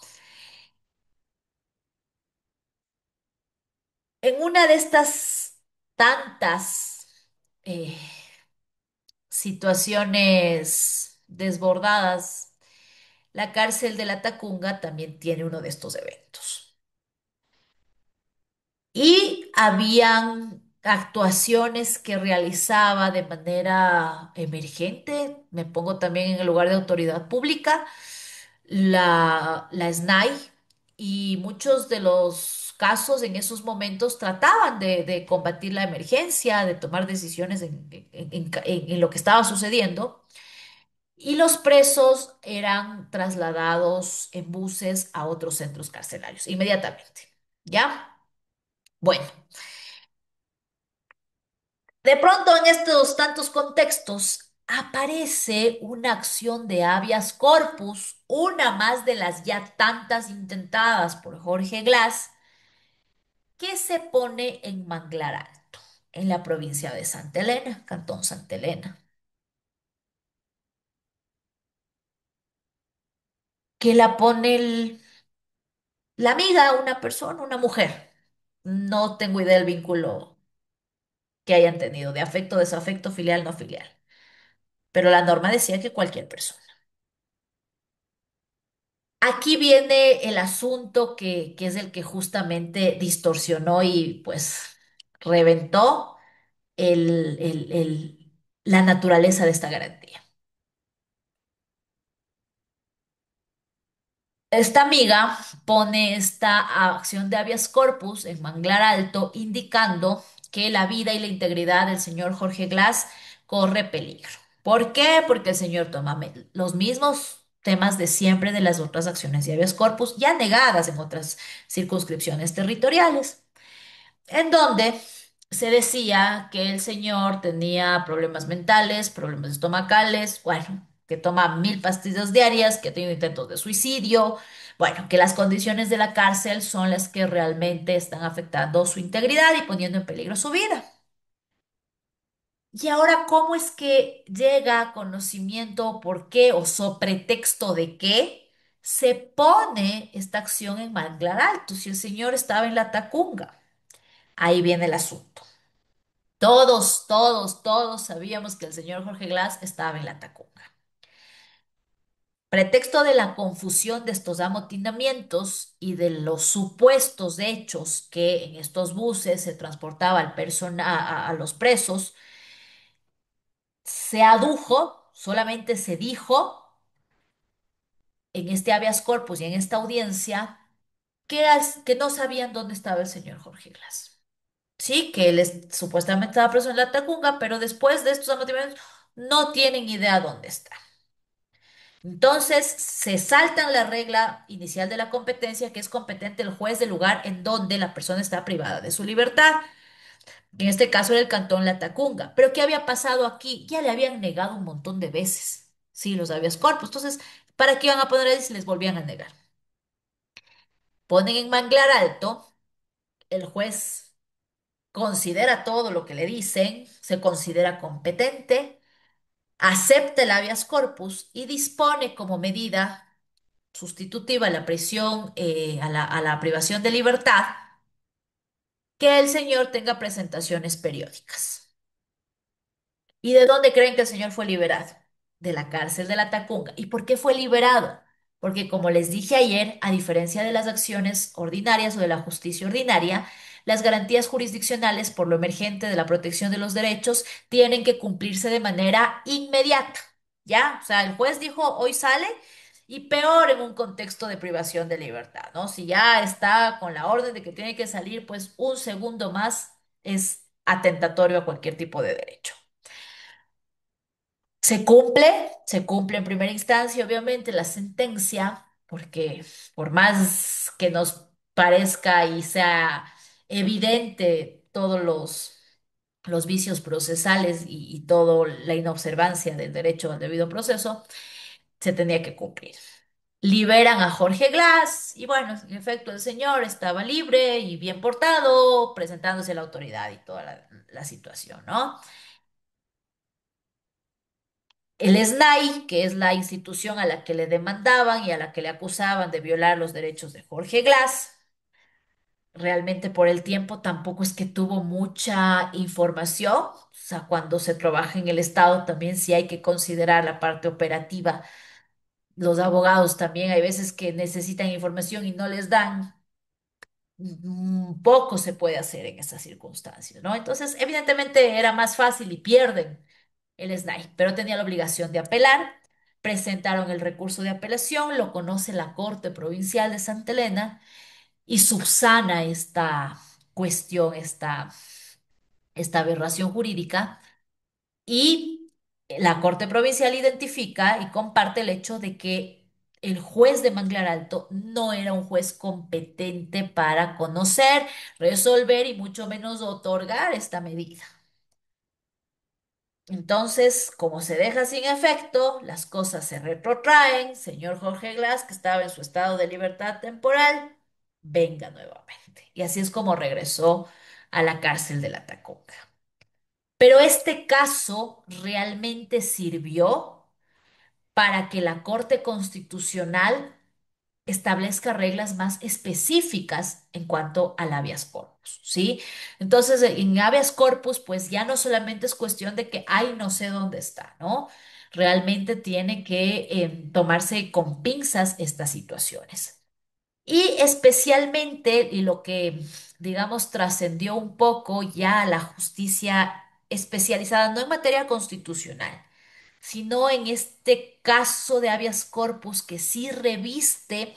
En una de estas tantas eh, situaciones desbordadas, la cárcel de la Tacunga también tiene uno de estos eventos. Y habían actuaciones que realizaba de manera emergente, me pongo también en el lugar de autoridad pública, la SNAI, y muchos de los casos en esos momentos trataban de combatir la emergencia, de tomar decisiones en lo que estaba sucediendo. Y los presos eran trasladados en buses a otros centros carcelarios inmediatamente. ¿Ya? Bueno, de pronto en estos tantos contextos aparece una acción de habeas corpus, una más de las ya tantas intentadas por Jorge Glass, que se pone en Manglar Alto, en la provincia de Santa Elena, Cantón Santa Elena, que la pone la amiga, una persona, una mujer. No tengo idea del vínculo que hayan tenido, de afecto, desafecto, filial, no filial. Pero la norma decía que cualquier persona. Aquí viene el asunto que es el que justamente distorsionó y pues reventó la naturaleza de esta garantía. Esta amiga pone esta acción de habeas corpus en Manglar Alto, indicando que la vida y la integridad del señor Jorge Glass corre peligro. ¿Por qué? Porque el señor toma los mismos temas de siempre de las otras acciones de habeas corpus, ya negadas en otras circunscripciones territoriales, en donde se decía que el señor tenía problemas mentales, problemas estomacales, bueno, que toma 1.000 pastillas diarias, que ha tenido intentos de suicidio, bueno, que las condiciones de la cárcel son las que realmente están afectando su integridad y poniendo en peligro su vida. Y ahora, ¿cómo es que llega a conocimiento, por qué o so pretexto de qué se pone esta acción en Manglar Alto si el señor estaba en la Tacunga? Ahí viene el asunto. Todos sabíamos que el señor Jorge Glass estaba en la Tacunga. Pretexto de la confusión de estos amotinamientos y de los supuestos hechos que en estos buses se transportaba a los presos, se adujo, solamente se dijo en este habeas corpus y en esta audiencia que no sabían dónde estaba el señor Jorge Glass. Sí, que supuestamente estaba preso en la Tacunga, pero después de estos amotinamientos no tienen idea dónde está. Entonces, se saltan la regla inicial de la competencia, que es competente el juez del lugar en donde la persona está privada de su libertad. En este caso era el cantón La Tacunga. Pero ¿qué había pasado aquí? Ya le habían negado un montón de veces. Sí, los habeas corpus. Entonces, ¿para qué iban a poner ahí si les volvían a negar? Ponen en Manglar Alto, el juez considera todo lo que le dicen, se considera competente, acepta el habeas corpus y dispone como medida sustitutiva a la prisión, a la privación de libertad, que el señor tenga presentaciones periódicas. ¿Y de dónde creen que el señor fue liberado? De la cárcel de la Tacunga. ¿Y por qué fue liberado? Porque como les dije ayer, a diferencia de las acciones ordinarias o de la justicia ordinaria, las garantías jurisdiccionales por lo emergente de la protección de los derechos tienen que cumplirse de manera inmediata. ¿Ya? O sea, el juez dijo, hoy sale y peor en un contexto de privación de libertad, ¿no? Si ya está con la orden de que tiene que salir, pues un segundo más es atentatorio a cualquier tipo de derecho. Se cumple en primera instancia, obviamente, la sentencia, porque por más que nos parezca y sea evidente todos los vicios procesales y toda la inobservancia del derecho al debido proceso, se tenía que cumplir. Liberan a Jorge Glass y bueno, en efecto, el señor estaba libre y bien portado, presentándose a la autoridad y toda la situación, ¿no? El SNAI, que es la institución a la que le demandaban y a la que le acusaban de violar los derechos de Jorge Glass, realmente por el tiempo tampoco es que tuvo mucha información. O sea, cuando se trabaja en el Estado también sí hay que considerar la parte operativa. Los abogados también hay veces que necesitan información y no les dan. Poco se puede hacer en esas circunstancias, ¿no? Entonces, evidentemente era más fácil y pierden el SNAI, pero tenía la obligación de apelar. Presentaron el recurso de apelación, lo conoce la Corte Provincial de Santa Elena y subsana esta cuestión, esta aberración jurídica, y la Corte Provincial identifica y comparte el hecho de que el juez de Manglar Alto no era un juez competente para conocer, resolver y mucho menos otorgar esta medida. Entonces, como se deja sin efecto, las cosas se retrotraen. Señor Jorge Glass, que estaba en su estado de libertad temporal, venga nuevamente. Y así es como regresó a la cárcel de la Tacunga. Pero este caso realmente sirvió para que la Corte Constitucional establezca reglas más específicas en cuanto al habeas corpus, ¿sí? Entonces, en habeas corpus, pues ya no solamente es cuestión de que, ay, no sé dónde está, ¿no? Realmente tiene que tomarse con pinzas estas situaciones. Y especialmente, y lo que, digamos, trascendió un poco ya a la justicia especializada, no en materia constitucional, sino en este caso de habeas corpus que sí reviste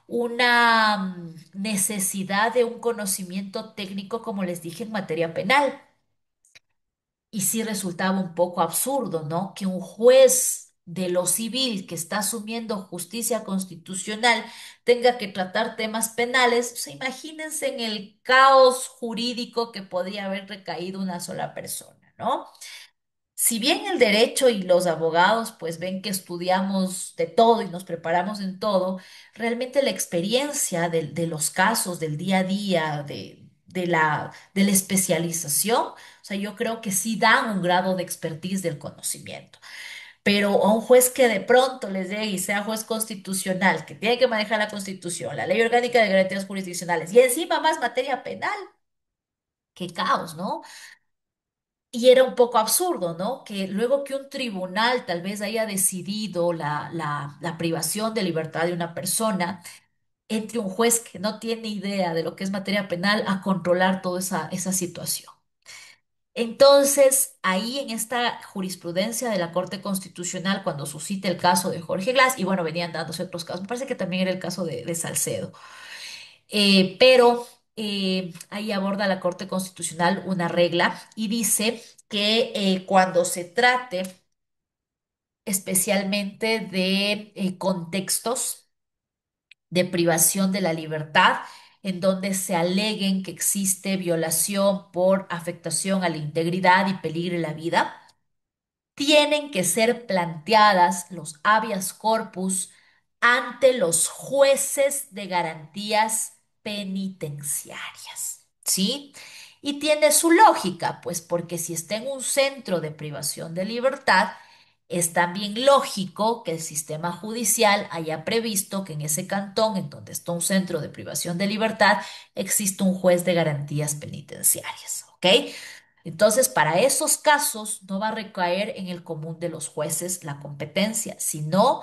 una necesidad de un conocimiento técnico, como les dije, en materia penal. Y sí resultaba un poco absurdo, ¿no? Que un juez de lo civil que está asumiendo justicia constitucional tenga que tratar temas penales. O sea, imagínense en el caos jurídico que podría haber recaído una sola persona, ¿no? Si bien el derecho y los abogados pues ven que estudiamos de todo y nos preparamos en todo, realmente la experiencia de los casos del día a día, de la especialización, o sea, yo creo que sí dan un grado de expertise del conocimiento. Pero a un juez que de pronto les llegue y sea juez constitucional, que tiene que manejar la Constitución, la Ley Orgánica de Garantías Jurisdiccionales y encima más materia penal, qué caos, ¿no? Y era un poco absurdo, ¿no? Que luego que un tribunal tal vez haya decidido la privación de libertad de una persona, entre un juez que no tiene idea de lo que es materia penal a controlar toda esa situación. Entonces, ahí en esta jurisprudencia de la Corte Constitucional, cuando suscita el caso de Jorge Glass, y bueno, venían dándose otros casos, me parece que también era el caso de Salcedo. Pero ahí aborda la Corte Constitucional una regla y dice que cuando se trate especialmente de contextos de privación de la libertad, en donde se aleguen que existe violación por afectación a la integridad y peligro de la vida, tienen que ser planteadas los habeas corpus ante los jueces de garantías penitenciarias, ¿sí? Y tiene su lógica, pues porque si está en un centro de privación de libertad, es también lógico que el sistema judicial haya previsto que en ese cantón, en donde está un centro de privación de libertad, existe un juez de garantías penitenciarias, ¿ok? Entonces, para esos casos no va a recaer en el común de los jueces la competencia, sino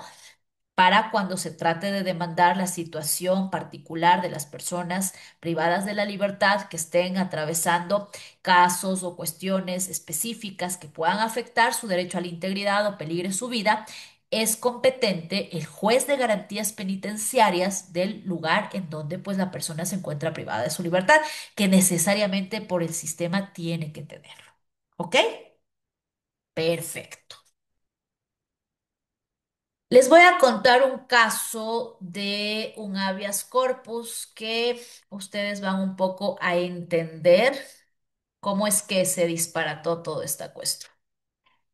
para cuando se trate de demandar la situación particular de las personas privadas de la libertad que estén atravesando casos o cuestiones específicas que puedan afectar su derecho a la integridad o peligre su vida. Es competente el juez de garantías penitenciarias del lugar en donde pues la persona se encuentra privada de su libertad, que necesariamente por el sistema tiene que tenerlo. ¿Ok? Perfecto. Les voy a contar un caso de un habeas corpus que ustedes van un poco a entender cómo es que se disparató toda esta cuestión.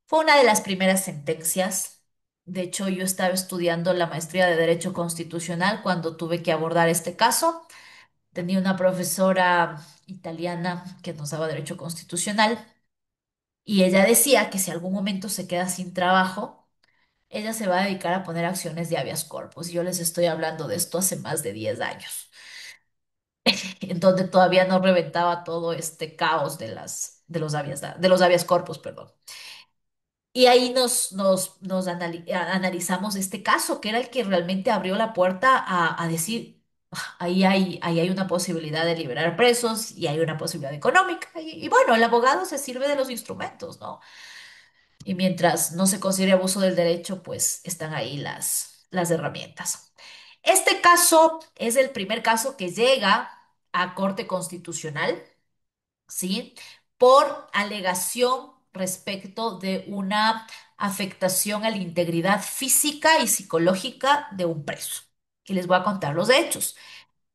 Fue una de las primeras sentencias. De hecho, yo estaba estudiando la maestría de Derecho Constitucional cuando tuve que abordar este caso. Tenía una profesora italiana que nos daba Derecho Constitucional y ella decía que si algún momento se queda sin trabajo, ella se va a dedicar a poner acciones de habeas corpus. Yo les estoy hablando de esto hace más de 10 años. en donde todavía no reventaba todo este caos de los habeas corpus, perdón. Y ahí analizamos este caso, que era el que realmente abrió la puerta a decir, "Ah, ahí hay una posibilidad de liberar presos y hay una posibilidad económica. Y bueno, el abogado se sirve de los instrumentos, ¿no? Y mientras no se considere abuso del derecho, pues están ahí las herramientas. Este caso es el primer caso que llega a Corte Constitucional, ¿sí? Por alegación respecto de una afectación a la integridad física y psicológica de un preso. Y les voy a contar los hechos.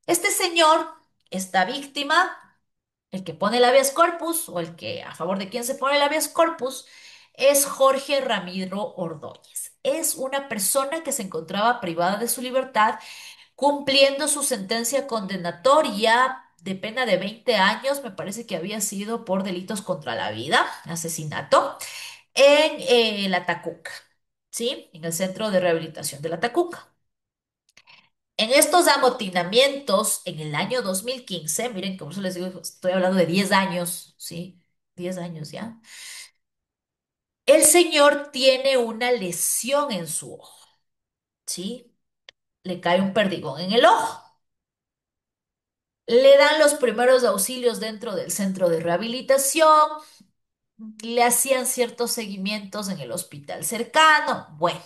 Este señor, esta víctima, el que pone el habeas corpus o el que a favor de quien se pone el habeas corpus, es Jorge Ramiro Ordóñez. Es una persona que se encontraba privada de su libertad cumpliendo su sentencia condenatoria de pena de 20 años, me parece que había sido por delitos contra la vida, asesinato, en La Tacuca, ¿sí? En el Centro de Rehabilitación de La Tacuca. En estos amotinamientos, en el año 2015, miren, como eso les digo, estoy hablando de 10 años, ¿sí? 10 años ya. El señor tiene una lesión en su ojo, ¿sí? Le cae un perdigón en el ojo. Le dan los primeros auxilios dentro del centro de rehabilitación, le hacían ciertos seguimientos en el hospital cercano. Bueno,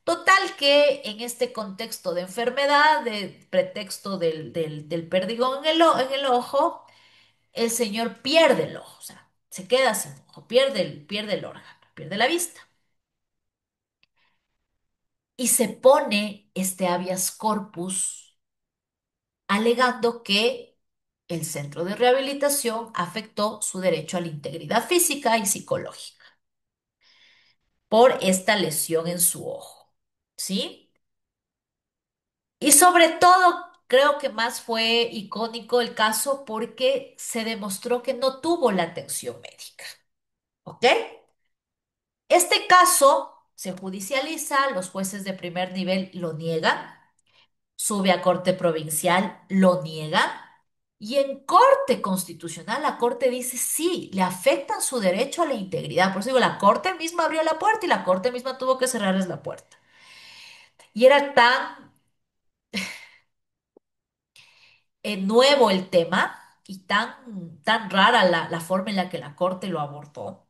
total que en este contexto de enfermedad, de pretexto del perdigón en el ojo, el señor pierde el ojo, o sea, se queda sin ojo, pierde el órgano, pierde la vista. Y se pone este habeas corpus alegando que el centro de rehabilitación afectó su derecho a la integridad física y psicológica por esta lesión en su ojo, ¿sí? Y sobre todo, creo que más fue icónico el caso porque se demostró que no tuvo la atención médica, ¿ok? Este caso se judicializa, los jueces de primer nivel lo niegan, sube a corte provincial, lo niega, y en corte constitucional la corte dice sí, le afectan su derecho a la integridad. Por eso digo, la corte misma abrió la puerta y la corte misma tuvo que cerrarles la puerta. Y era tan nuevo el tema y tan rara la forma en la que la corte lo abordó,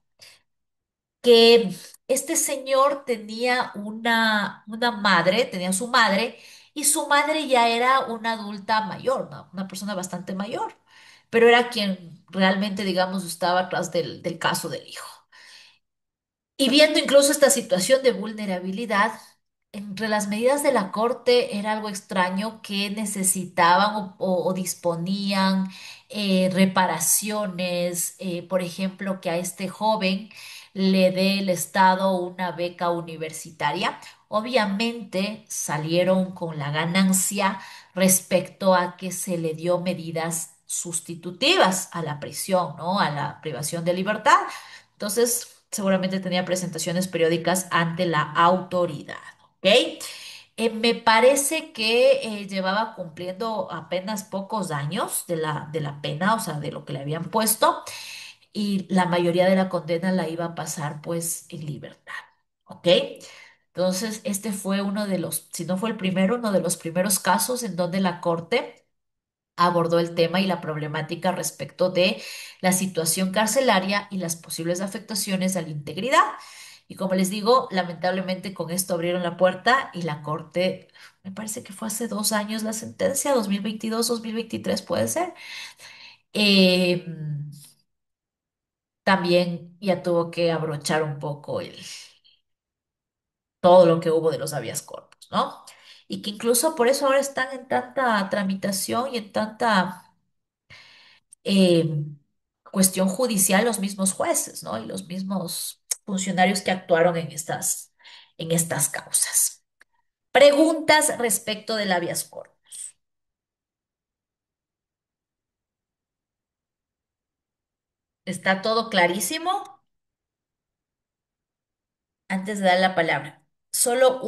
que este señor tenía una madre, tenía su madre, y su madre ya era una adulta mayor, ¿no? Una persona bastante mayor, pero era quien realmente, digamos, estaba atrás del caso del hijo. Y viendo incluso esta situación de vulnerabilidad, entre las medidas de la Corte era algo extraño que necesitaban o disponían reparaciones, por ejemplo, que a este joven le dé el Estado una beca universitaria. Obviamente salieron con la ganancia respecto a que se le dio medidas sustitutivas a la prisión, ¿no? A la privación de libertad. Entonces, seguramente tenía presentaciones periódicas ante la autoridad, ¿ok? Me parece que llevaba cumpliendo apenas pocos años de la pena, o sea, de lo que le habían puesto, y la mayoría de la condena la iba a pasar pues en libertad, ¿ok? Entonces, este fue uno de los, si no fue el primero, uno de los primeros casos en donde la Corte abordó el tema y la problemática respecto de la situación carcelaria y las posibles afectaciones a la integridad. Y como les digo, lamentablemente con esto abrieron la puerta y la Corte, me parece que fue hace 2 años la sentencia, 2022, 2023 puede ser, eh, también ya tuvo que abrochar un poco todo lo que hubo de los habeas corpus, ¿no? Y que incluso por eso ahora están en tanta tramitación y en tanta eh, cuestión judicial los mismos jueces, ¿no? Y los mismos funcionarios que actuaron en estas causas. Preguntas respecto del habeas corpus. ¿Está todo clarísimo? Antes de dar la palabra, solo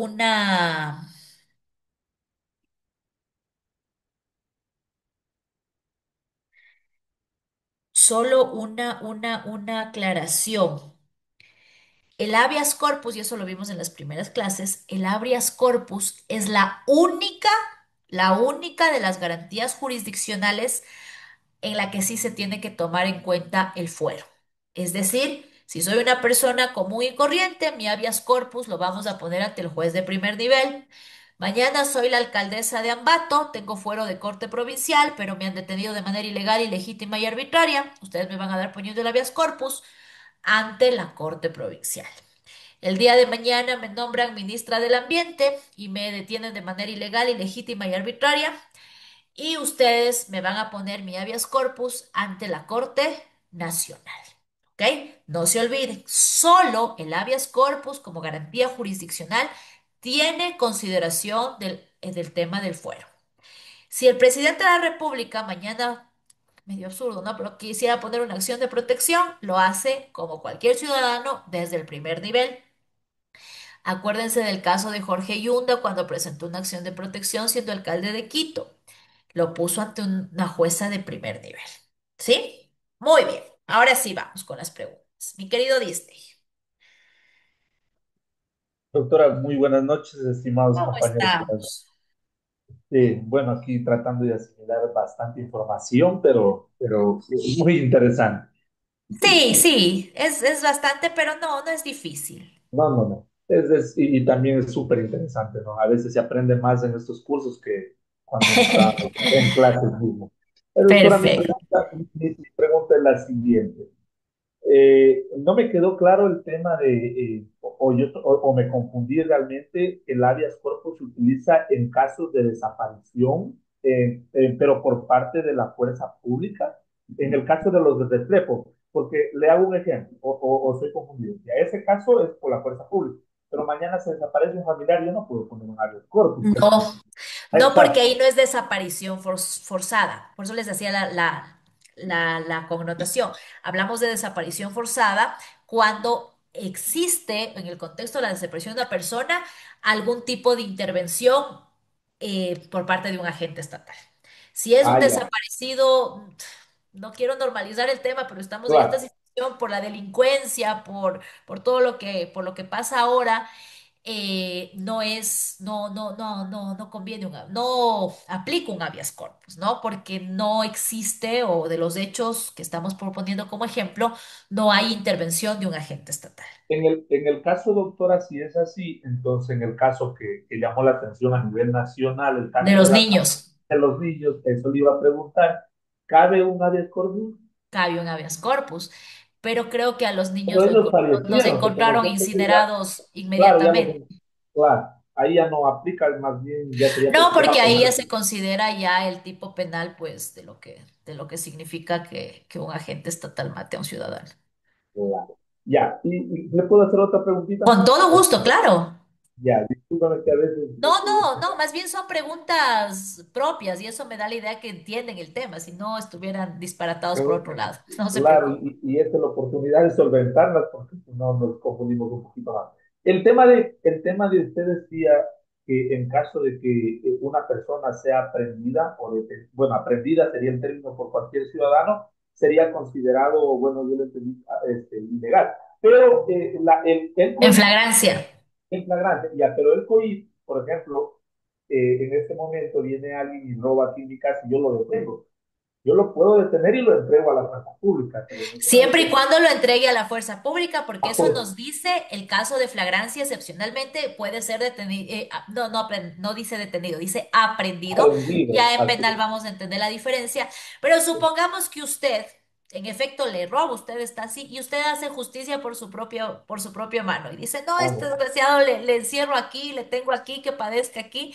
Solo una aclaración. El habeas corpus, y eso lo vimos en las primeras clases, el habeas corpus es la única de las garantías jurisdiccionales en la que sí se tiene que tomar en cuenta el fuero. Es decir, si soy una persona común y corriente, mi habeas corpus lo vamos a poner ante el juez de primer nivel. Mañana soy la alcaldesa de Ambato, tengo fuero de corte provincial, pero me han detenido de manera ilegal, ilegítima y arbitraria. Ustedes me van a dar poniendo el habeas corpus ante la corte provincial. El día de mañana me nombran ministra del Ambiente y me detienen de manera ilegal, ilegítima y arbitraria. Y ustedes me van a poner mi habeas corpus ante la Corte Nacional. ¿Ok? No se olviden, solo el habeas corpus como garantía jurisdiccional tiene consideración del tema del fuero. Si el presidente de la República mañana, medio absurdo, ¿no? Pero quisiera poner una acción de protección, lo hace como cualquier ciudadano desde el primer nivel. Acuérdense del caso de Jorge Yunda cuando presentó una acción de protección siendo alcalde de Quito. Lo puso ante una jueza de primer nivel. ¿Sí? Muy bien. Ahora sí vamos con las preguntas. Mi querido Disney, Doctora, muy buenas noches, estimados ¿cómo compañeros. estamos? Bueno, aquí tratando de asimilar bastante información, pero muy interesante. Sí, sí, es bastante, pero no, no es difícil. No, no, no. Y también es súper interesante, ¿no? A veces se aprende más en estos cursos que cuando uno está en clases mismo. Doctora, Perfecto. mi pregunta es la siguiente. No me quedó claro el tema o me confundí realmente. El habeas corpus se utiliza en casos de desaparición, pero por parte de la fuerza pública. En el caso de los de Restrepo, porque le hago un ejemplo, o estoy confundido. Ya ese caso es por la fuerza pública, pero mañana se desaparece un familiar, yo no puedo poner un habeas corpus, porque No, no porque exacto. ahí no es desaparición forzada. Por eso les decía la connotación. Hablamos de desaparición forzada cuando existe en el contexto de la desaparición de una persona algún tipo de intervención por parte de un agente estatal. Si es un Ah, ya, desaparecido, no quiero normalizar el tema, pero estamos en esta claro. situación por la delincuencia, por todo por lo que pasa ahora, no conviene no aplica un habeas corpus, ¿no? Porque no existe, o de los hechos que estamos proponiendo como ejemplo, no hay intervención de un agente estatal. En el caso, doctora, si es así, entonces en el caso que llamó la atención a nivel nacional, el De caso los niños, de los niños, eso le iba a preguntar, ¿cabe un habeas corpus? cabe un habeas corpus, pero creo que a los Pero niños ellos los fallecieron, se encontraron conoció que ya, incinerados claro, inmediatamente. claro, ahí ya no aplica, más bien ya sería No, por tema porque ahí ya penal. se considera ya el tipo penal, pues, de lo que significa que un agente estatal mate a un ciudadano. Claro. Ya, y le puedo hacer otra preguntita. Con todo gusto, claro. Ya, discúlpame que a veces No, más bien son preguntas propias y eso me da la idea que entienden el tema, si no estuvieran disparatados por otro lado. No se claro, preocupen. y esta es la oportunidad de solventarlas porque si no nos confundimos un poquito más. El tema de usted decía que en caso de que una persona sea aprendida, bueno, aprendida sería el término por cualquier ciudadano, sería considerado, bueno, yo lo entendí, ilegal. Pero el En COI, flagrancia. en flagrante, ya, pero el COI, por ejemplo, en este momento viene alguien y roba aquí en mi casa y yo lo detengo. Yo lo puedo detener y lo entrego a la fuerza pública, pero no se me Siempre y detiene. cuando lo entregue a la fuerza pública, porque Ah, eso pues, nos dice el caso de flagrancia excepcionalmente puede ser detenido, no dice detenido, dice aprendido. aprendido. Ya en Así penal vamos a entender la diferencia, pero supongamos que usted, en efecto, le roba, usted está así y usted hace justicia por su propia mano y dice, no, este vamos, desgraciado le encierro aquí, le tengo aquí, que padezca aquí.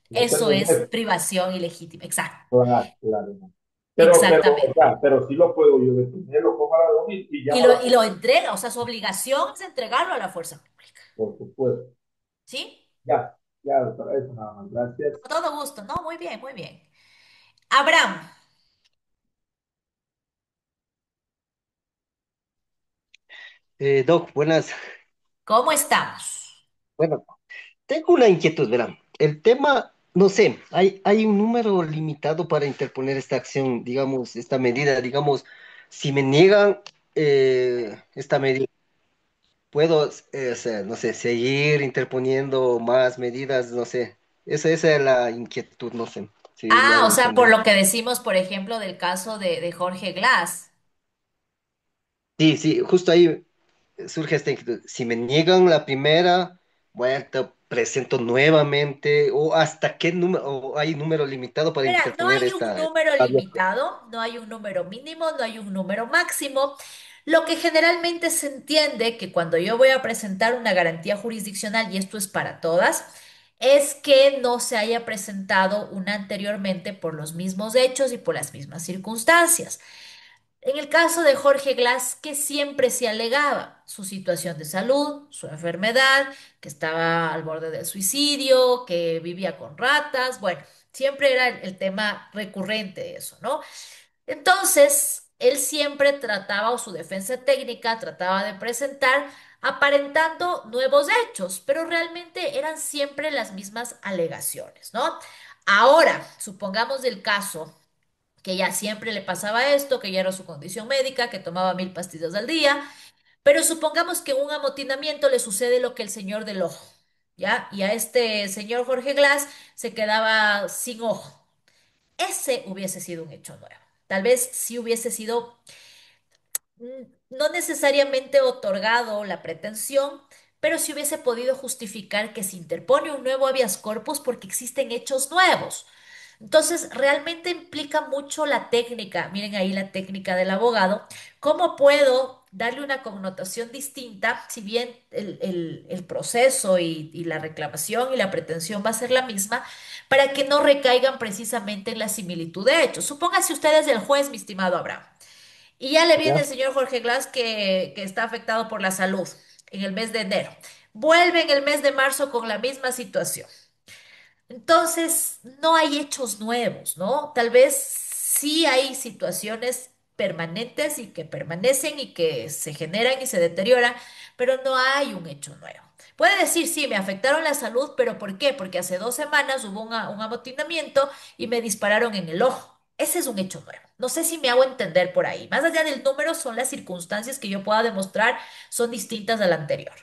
lo Eso tengo en es esto. privación ilegítima. Exacto, Claro, claro, no. O exactamente. sea, pero sí lo puedo yo detener, lo pongo a la dormir y llamo a la Y policía, lo entrega, o sea, su obligación es entregarlo a la fuerza pública. por supuesto. ¿Sí? Ya, ya, doctora, eso nada más. Gracias. Con todo gusto, ¿no? Muy bien, muy bien. Abraham, Doc, buenas. ¿cómo estamos? Bueno, tengo una inquietud, verán. El tema, no sé, hay un número limitado para interponer esta acción, digamos, esta medida, digamos. si me niegan esta medida, puedo, o sea, no sé, seguir interponiendo más medidas, no sé. Esa es la inquietud, no sé si me Ah, hago o sea, por entender. lo que decimos, por ejemplo, del caso de Jorge Glass. Sí, sí, justo ahí surge esta inquietud. Si me niegan la primera, vuelta, presento nuevamente, o hasta qué número, o hay número limitado para Mira, no interponer hay un esta. número limitado, no hay un número mínimo, no hay un número máximo. Lo que generalmente se entiende que cuando yo voy a presentar una garantía jurisdiccional, y esto es para todas, es que no se haya presentado una anteriormente por los mismos hechos y por las mismas circunstancias. En el caso de Jorge Glass, que siempre se alegaba su situación de salud, su enfermedad, que estaba al borde del suicidio, que vivía con ratas, bueno, siempre era el tema recurrente de eso, ¿no? Entonces, él siempre trataba, o su defensa técnica trataba de presentar aparentando nuevos hechos, pero realmente eran siempre las mismas alegaciones, ¿no? Ahora, supongamos el caso que ya siempre le pasaba esto, que ya era su condición médica, que tomaba 1000 pastillas al día, pero supongamos que en un amotinamiento le sucede lo que el señor del ojo, ¿ya? Y a este señor Jorge Glass se quedaba sin ojo. Ese hubiese sido un hecho nuevo. Tal vez sí hubiese sido no necesariamente otorgado la pretensión, pero sí hubiese podido justificar que se interpone un nuevo habeas corpus porque existen hechos nuevos. Entonces, realmente implica mucho la técnica. Miren ahí la técnica del abogado. ¿Cómo puedo darle una connotación distinta si bien el proceso y la reclamación y la pretensión va a ser la misma para que no recaigan precisamente en la similitud de hechos? Supóngase ustedes el juez, mi estimado Abraham. Y ya le viene ¿Ya? el señor Jorge Glass que está afectado por la salud en el mes de enero. Vuelve en el mes de marzo con la misma situación. Entonces, no hay hechos nuevos, ¿no? Tal vez sí hay situaciones permanentes y que permanecen y que se generan y se deterioran, pero no hay un hecho nuevo. Puede decir, sí, me afectaron la salud, pero ¿por qué? Porque hace 2 semanas hubo un amotinamiento y me dispararon en el ojo. Ese es un hecho nuevo. No sé si me hago entender por ahí. Más allá del número, son las circunstancias que yo pueda demostrar son distintas a la anterior.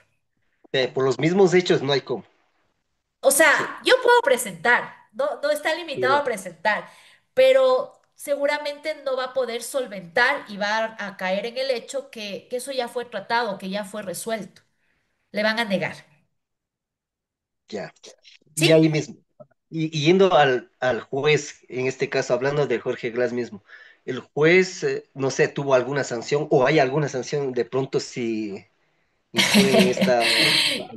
Por los mismos hechos no hay cómo. O Sí, sea, yo puedo presentar, no está limitado a pero presentar, pero seguramente no va a poder solventar y va a caer en el hecho que eso ya fue tratado, que ya fue resuelto. Le van a negar. ya. Y ¿Sí? ahí mismo. Y yendo al juez, en este caso, hablando de Jorge Glass mismo, el juez, no sé, tuvo alguna sanción o hay alguna sanción de pronto si incurren en esta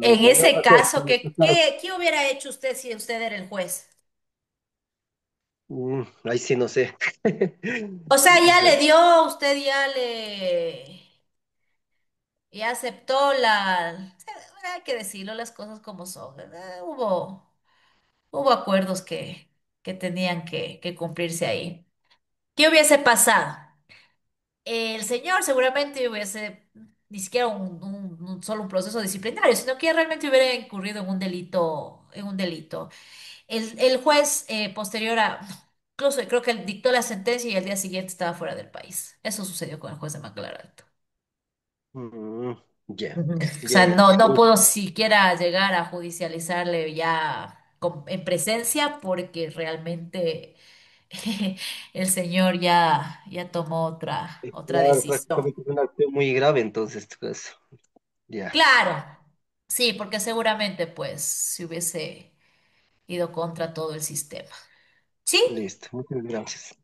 En alegación. ese O sea, caso, claro, ¿qué hubiera hecho usted si usted era el juez? Ahí sí no sé. O sea, O ya sea, le dio, usted ya aceptó hay que decirlo las cosas como son, ¿verdad? Hubo acuerdos que tenían que cumplirse ahí. ¿Qué hubiese pasado? El señor seguramente hubiese ni siquiera solo un proceso disciplinario, sino que realmente hubiera incurrido en un delito. El juez posterior a, incluso creo que él dictó la sentencia y al día siguiente estaba fuera del país. Eso sucedió con el juez de Mangalar Alto. mm, ya, Ujú. O ya, sea, ya. no puedo siquiera llegar a judicializarle ya en presencia porque realmente el señor ya tomó otra Claro, decisión. prácticamente es una acción muy grave entonces, tu caso. Ya, Claro, sí, porque seguramente pues se hubiese ido contra todo el sistema. Sí, listo. Muchas gracias.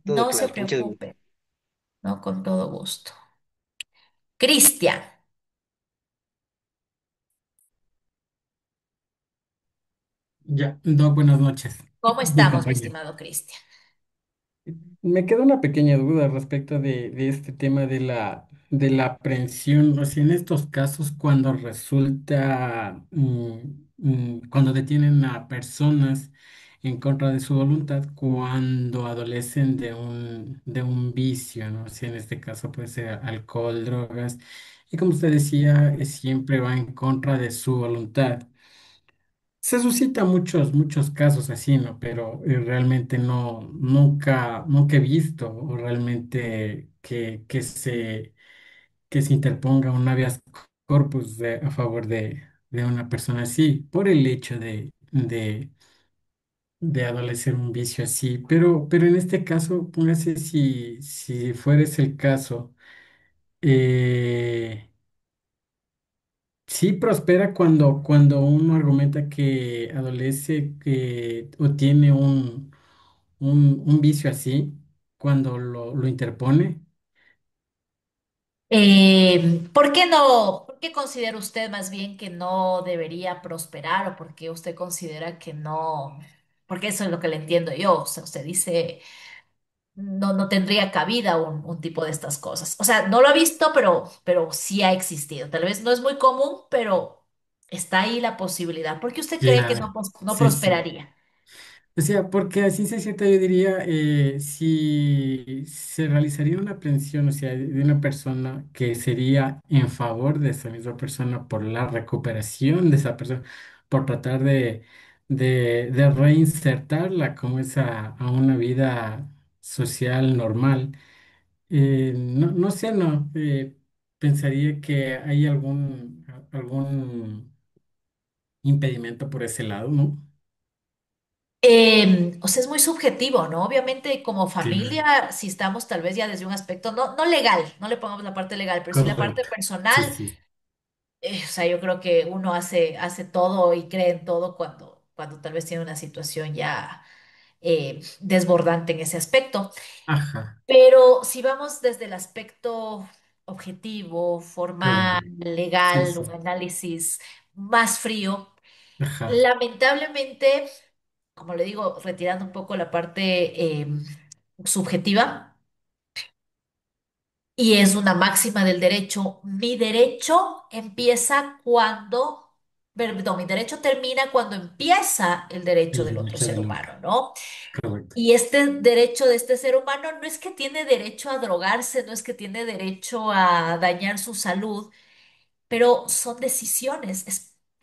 Todo no se claro, muchas gracias. preocupe, no con todo gusto. Cristian, Ya, buenas noches, ¿cómo mi estamos, mi compañero. estimado Cristian? Me queda una pequeña duda respecto de este tema de la aprehensión. O sea, en estos casos, cuando resulta, cuando detienen a personas en contra de su voluntad, cuando adolecen de un vicio, ¿no? O sea, en este caso puede ser alcohol, drogas, y como usted decía, siempre va en contra de su voluntad. Se suscitan muchos casos así, ¿no? Pero realmente nunca he visto o realmente que se interponga un habeas corpus a favor de una persona así, por el hecho de adolecer un vicio así. Pero en este caso, póngase si fuera ese el caso, eh, sí prospera cuando uno argumenta que adolece o tiene un vicio así, cuando lo interpone. ¿Por qué no? ¿Por qué considera usted más bien que no debería prosperar o por qué usted considera que no? Porque eso es lo que le entiendo yo. O sea, usted dice, no tendría cabida un tipo de estas cosas. O sea, no lo ha visto, pero sí ha existido. Tal vez no es muy común, pero está ahí la posibilidad. ¿Por qué usted cree que Claro, no sí, sí. prosperaría? O sea, porque a ciencia cierta yo diría, si se realizaría una aprehensión, o sea, de una persona que sería en favor de esa misma persona por la recuperación de esa persona, por tratar de reinsertarla como a una vida social normal. No sé, no, pensaría que hay algún impedimento por ese lado, ¿no? O sea, es muy subjetivo, ¿no? Obviamente, como Claro, familia, si estamos tal vez ya desde un aspecto no legal, no le pongamos la parte legal, pero sí la parte correcto. Sí, personal, sí, o sea, yo creo que uno hace todo y cree en todo cuando tal vez tiene una situación ya desbordante en ese aspecto. ajá, Pero si vamos desde el aspecto objetivo, claro, formal, sí, legal, un sí, análisis más frío, ajá, lamentablemente, como le digo, retirando un poco la parte subjetiva, y es una máxima del derecho, mi derecho empieza cuando, perdón, mi derecho termina cuando empieza el derecho el del otro derecho ser del otro, humano, ¿no? correcto, Y este derecho de este ser humano no es que tiene derecho a drogarse, no es que tiene derecho a dañar su salud, pero son decisiones.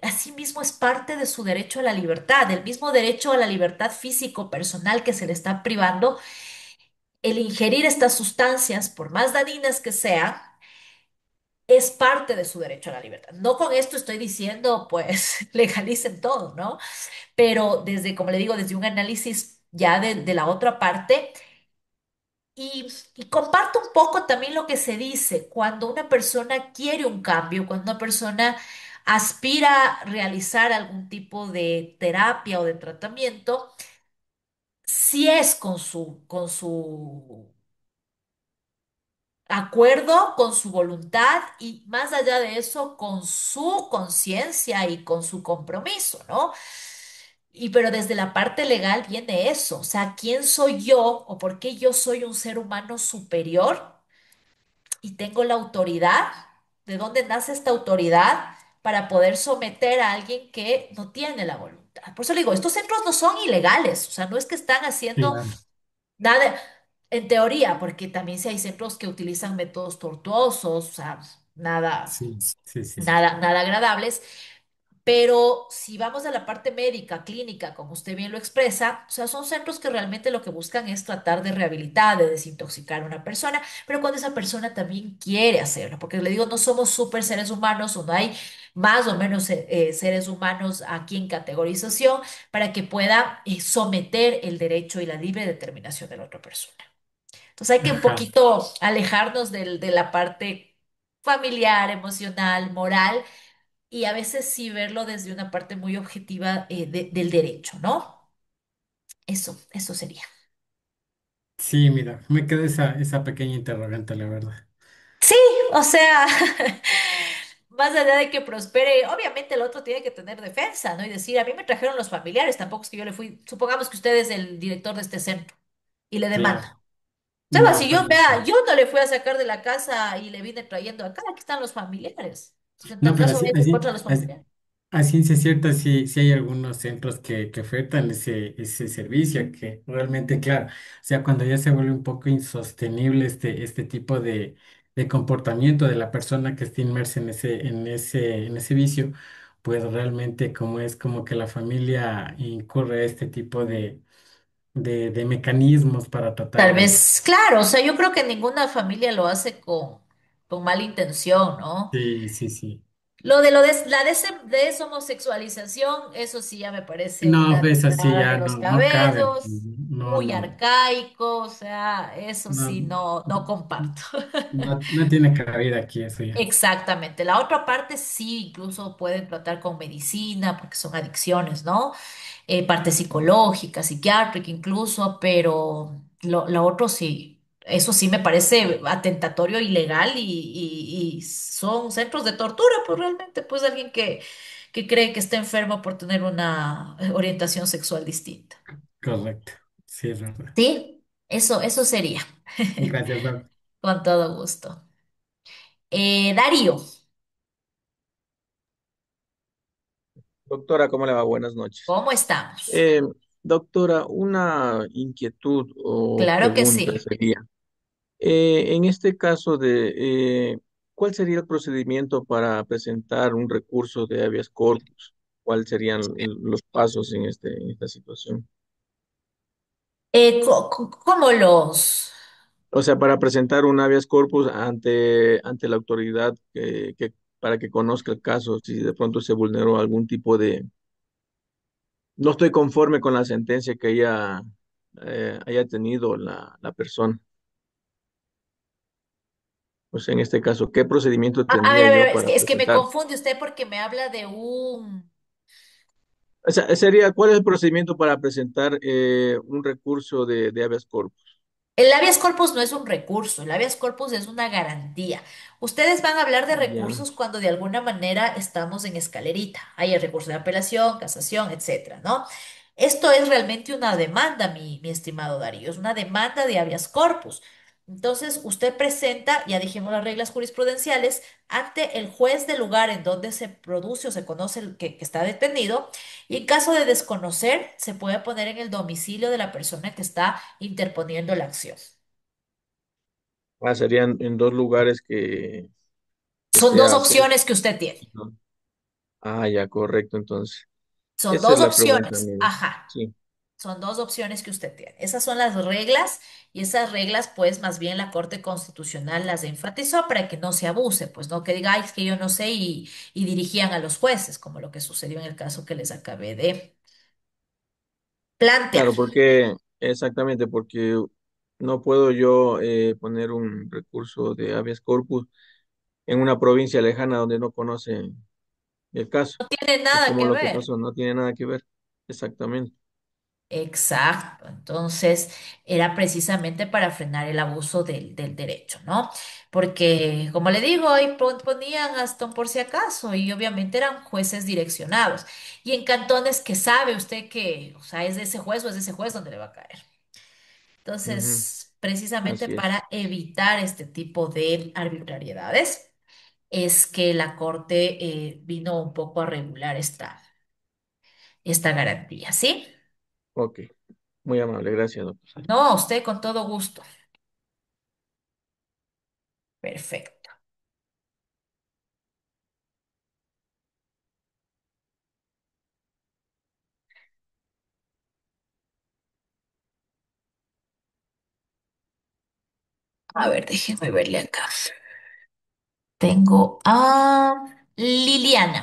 Asimismo es parte de su derecho a la libertad, el mismo derecho a la libertad físico personal que se le está privando. El ingerir estas sustancias, por más dañinas que sean, es parte de su derecho a la libertad. No con esto estoy diciendo, pues, legalicen todo, ¿no? Pero desde, como le digo, desde un análisis ya de la otra parte. Y comparto un poco también lo que se dice cuando una persona quiere un cambio, cuando una persona aspira a realizar algún tipo de terapia o de tratamiento, si es con su acuerdo, con su voluntad y más allá de eso, con su conciencia y con su compromiso, ¿no? Y pero desde la parte legal viene eso, o sea, ¿quién soy yo o por qué yo soy un ser humano superior y tengo la autoridad? ¿De dónde nace esta autoridad para poder someter a alguien que no tiene la voluntad? Por eso le digo, estos centros no son ilegales, o sea, no es que están haciendo claro, nada, en teoría, porque también si hay centros que utilizan métodos tortuosos, o sea, nada, sí, sí, sí, sí, nada agradables. Pero si vamos a la parte médica, clínica, como usted bien lo expresa, o sea, son centros que realmente lo que buscan es tratar de rehabilitar, de desintoxicar a una persona, pero cuando esa persona también quiere hacerlo, porque le digo, no somos super seres humanos o no hay más o menos seres humanos aquí en categorización para que pueda someter el derecho y la libre determinación de la otra persona. Entonces hay que un ajá. poquito alejarnos de la parte familiar, emocional, moral y a veces sí verlo desde una parte muy objetiva del derecho, ¿no? Eso sería. Sí, mira, me queda esa pequeña interrogante, la verdad. Sí, o sea, más allá de que prospere, obviamente el otro tiene que tener defensa, ¿no? Y decir, a mí me trajeron los familiares, tampoco es que yo le fui, supongamos que usted es el director de este centro y le Claro, demanda. Seba, no, si pues yo, no vea, sé. yo no le fui a sacar de la casa y le vine trayendo acá, aquí están los familiares. Entonces, en tal No, pero caso, voy a ir contra los familiares. a ciencia cierta, sí hay algunos centros que ofertan ese servicio, que realmente, claro, o sea, cuando ya se vuelve un poco insostenible este tipo de comportamiento de la persona que está inmersa en ese vicio, pues realmente como es como que la familia incurre este tipo de mecanismos para tratar Tal de... vez, claro, o sea, yo creo que ninguna familia lo hace con mala intención, ¿no? Sí, sí, sí. La deshomosexualización, eso sí ya me parece No, una ves así tirada de ya los no, no cabe. cabellos, No, muy no, arcaico, o sea, eso no, sí no comparto. no, no tiene cabida aquí eso ya. Exactamente. La otra parte sí, incluso pueden tratar con medicina, porque son adicciones, ¿no? Parte psicológica, psiquiátrica incluso, pero lo otro sí, eso sí me parece atentatorio, ilegal y son centros de tortura, pues realmente, pues alguien que cree que está enfermo por tener una orientación sexual distinta. Correcto. Sí, es verdad. Sí, eso sería, Gracias, Doc. con todo gusto. Darío, Doctora, ¿cómo le va? Buenas noches. ¿cómo estamos? Eh, Doctora, una inquietud o Claro que pregunta sí. sería, en este caso ¿cuál sería el procedimiento para presentar un recurso de habeas corpus? ¿Cuáles serían los pasos en esta situación? ¿Cómo los? O sea, para presentar un habeas corpus ante la autoridad para que conozca el caso, si de pronto se vulneró algún tipo no estoy conforme con la sentencia que haya tenido la persona. Pues en este caso, ¿qué procedimiento A tendría yo ver, para es que me presentar? confunde usted porque me habla de un... O sea, ¿cuál es el procedimiento para presentar un recurso de habeas corpus? El habeas corpus no es un recurso, el habeas corpus es una garantía. Ustedes van a hablar de Ya, recursos cuando de alguna manera estamos en escalerita. Hay el recurso de apelación, casación, etcétera, ¿no? Esto es realmente una demanda, mi estimado Darío, es una demanda de habeas corpus. Entonces, usted presenta, ya dijimos las reglas jurisprudenciales, ante el juez del lugar en donde se produce o se conoce que está detenido, y en caso de desconocer, se puede poner en el domicilio de la persona que está interponiendo la acción. serían en dos lugares que Son dos sea cerca. opciones que usted tiene. ¿No? Ah, ya, correcto, entonces. Son Esa es dos la pregunta opciones. mía. Ajá. Sí, Son dos opciones que usted tiene. Esas son las reglas y esas reglas, pues, más bien la Corte Constitucional las enfatizó para que no se abuse, pues no que diga, "Ay, es que yo no sé", y dirigían a los jueces, como lo que sucedió en el caso que les acabé de plantear. claro, porque, exactamente, porque no puedo yo poner un recurso de habeas corpus en una provincia lejana donde no conocen el caso. No tiene Es nada como que lo que ver. pasó, no tiene nada que ver. Exactamente. Exacto. Entonces, era precisamente para frenar el abuso del derecho, ¿no? Porque, como le digo, ahí ponían hasta un por si acaso y obviamente eran jueces direccionados. Y en cantones que sabe usted que, o sea, es de ese juez o es de ese juez donde le va a caer. Ujú, Entonces, precisamente así es. para evitar este tipo de arbitrariedades, es que la Corte vino un poco a regular esta garantía, ¿sí? Ok. Muy amable. Gracias, doctor. No, usted con todo gusto. Perfecto. A ver, déjeme verle acá. Tengo a Liliana.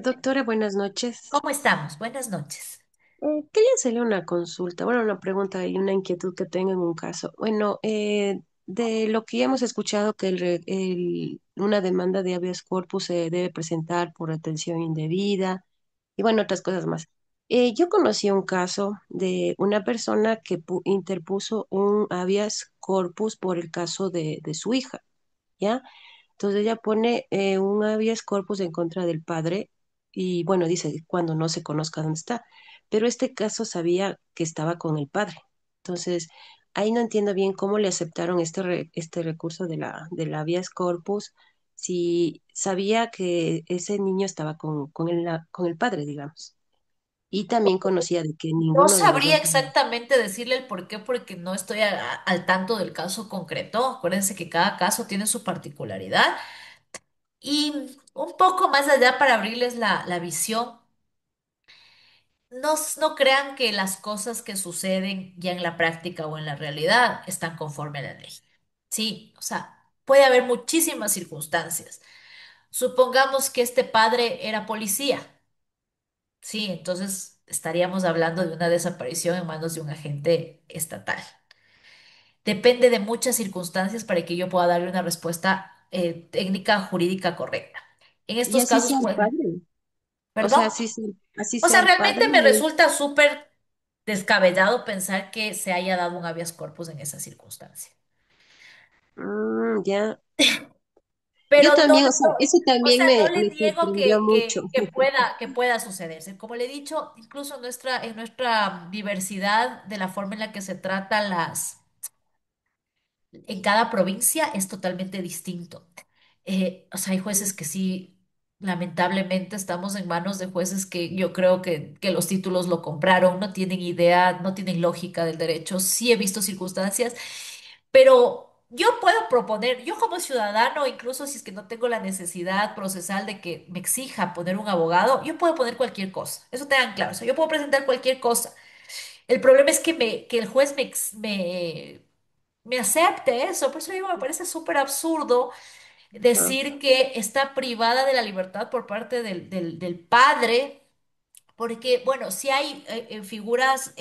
Doctora, buenas noches. ¿Cómo estamos? Buenas noches. Quería hacerle una consulta, bueno, una pregunta y una inquietud que tengo en un caso. Bueno, de lo que ya hemos escuchado que una demanda de habeas corpus se debe presentar por atención indebida y bueno, otras cosas más. Yo conocí un caso de una persona que interpuso un habeas corpus por el caso de su hija, ¿ya? Entonces ella pone un habeas corpus en contra del padre y bueno, dice cuando no se conozca dónde está, pero este caso sabía que estaba con el padre. Entonces ahí no entiendo bien cómo le aceptaron este recurso del habeas corpus si sabía que ese niño estaba con el padre, digamos. y también conocía de que No ninguno de los sabría dos. exactamente decirle el por qué, porque no estoy al tanto del caso concreto. Acuérdense que cada caso tiene su particularidad. Y un poco más allá para abrirles la visión, no crean que las cosas que suceden ya en la práctica o en la realidad están conforme a la ley. Sí, o sea, puede haber muchísimas circunstancias. Supongamos que este padre era policía. Sí, entonces estaríamos hablando de una desaparición en manos de un agente estatal. Depende de muchas circunstancias para que yo pueda darle una respuesta técnica jurídica correcta. En Y estos así casos, sea el pues, padre. O perdón. sea, así O sea sea, el padre. realmente me resulta súper descabellado pensar que se haya dado un habeas corpus en esa circunstancia. Ya. Yo Pero no, también, o sea, eso o también sea, no le me niego sorprendió mucho. que pueda sucederse. Como le he dicho, incluso en nuestra diversidad de la forma en la que se tratan en cada provincia es totalmente distinto. O sea, hay jueces que sí, lamentablemente estamos en manos de jueces que yo creo que los títulos lo compraron, no tienen idea, no tienen lógica del derecho. Sí he visto circunstancias, pero yo puedo proponer, yo como ciudadano, incluso si es que no tengo la necesidad procesal de que me exija poner un abogado, yo puedo poner cualquier cosa. Eso tengan claro. O sea, yo puedo presentar cualquier cosa. El problema es que el juez me acepte eso. Por eso digo, me parece súper absurdo Ajá, decir que está privada de la libertad por parte del padre, porque, bueno, si hay figuras,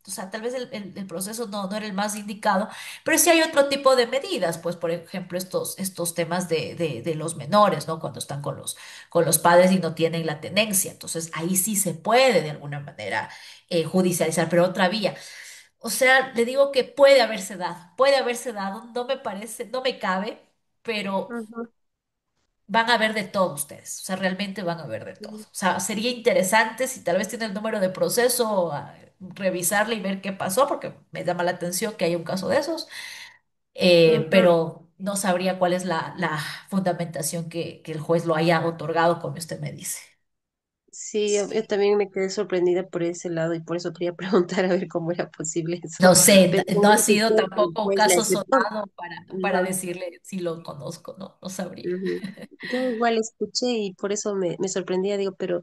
o sea, tal vez el proceso no era el más indicado, pero sí hay otro tipo de medidas, pues, por ejemplo, estos temas de los menores, ¿no? Cuando están con los padres y no tienen la tenencia. Entonces, ahí sí se puede de alguna manera judicializar, pero otra vía. O sea, le digo que puede haberse dado, no me parece, no me cabe, pero ajá, van a ver de todo ustedes, o sea, realmente van a ver de todo. O sea, sería interesante si tal vez tiene el número de proceso, revisarle y ver qué pasó, porque me llama la atención que haya un caso de esos, ajá. pero no sabría cuál es la fundamentación que el juez lo haya otorgado, como usted me dice. Sí, yo también me quedé sorprendida por ese lado y por eso quería preguntar a ver cómo era posible No eso, sé, no pensando ha que sido fue que el tampoco un juez le caso aceptó. sonado para Ajá, decirle si lo conozco, no sabría. ujú. Yo igual escuché y por eso me sorprendía, digo, pero,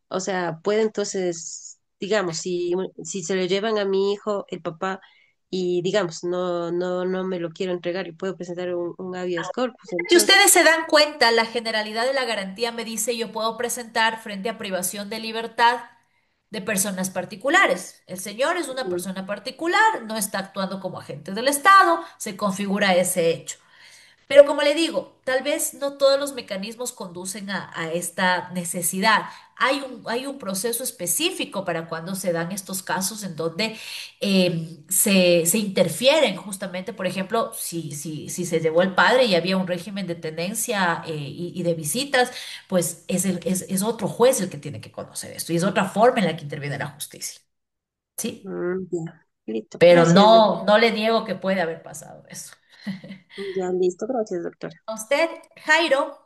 o sea, puede entonces, digamos, si se lo llevan a mi hijo, el papá, y digamos, no me lo quiero entregar y puedo presentar un habeas corpus, Si entonces. ustedes se dan cuenta, la generalidad de la garantía me dice yo puedo presentar frente a privación de libertad de personas particulares. El señor es una Ujú, persona particular, no está actuando como agente del Estado, se configura ese hecho. Pero como le digo, tal vez no todos los mecanismos conducen a esta necesidad. Hay un proceso específico para cuando se dan estos casos en donde se interfieren justamente, por ejemplo, si se llevó el padre y había un régimen de tenencia y de visitas, pues es otro juez el que tiene que conocer esto y es otra forma en la que interviene la justicia. ¿Sí? ya, listo, Pero gracias, no le niego que puede haber pasado eso. ya listo, gracias, doctora. A usted, Jairo.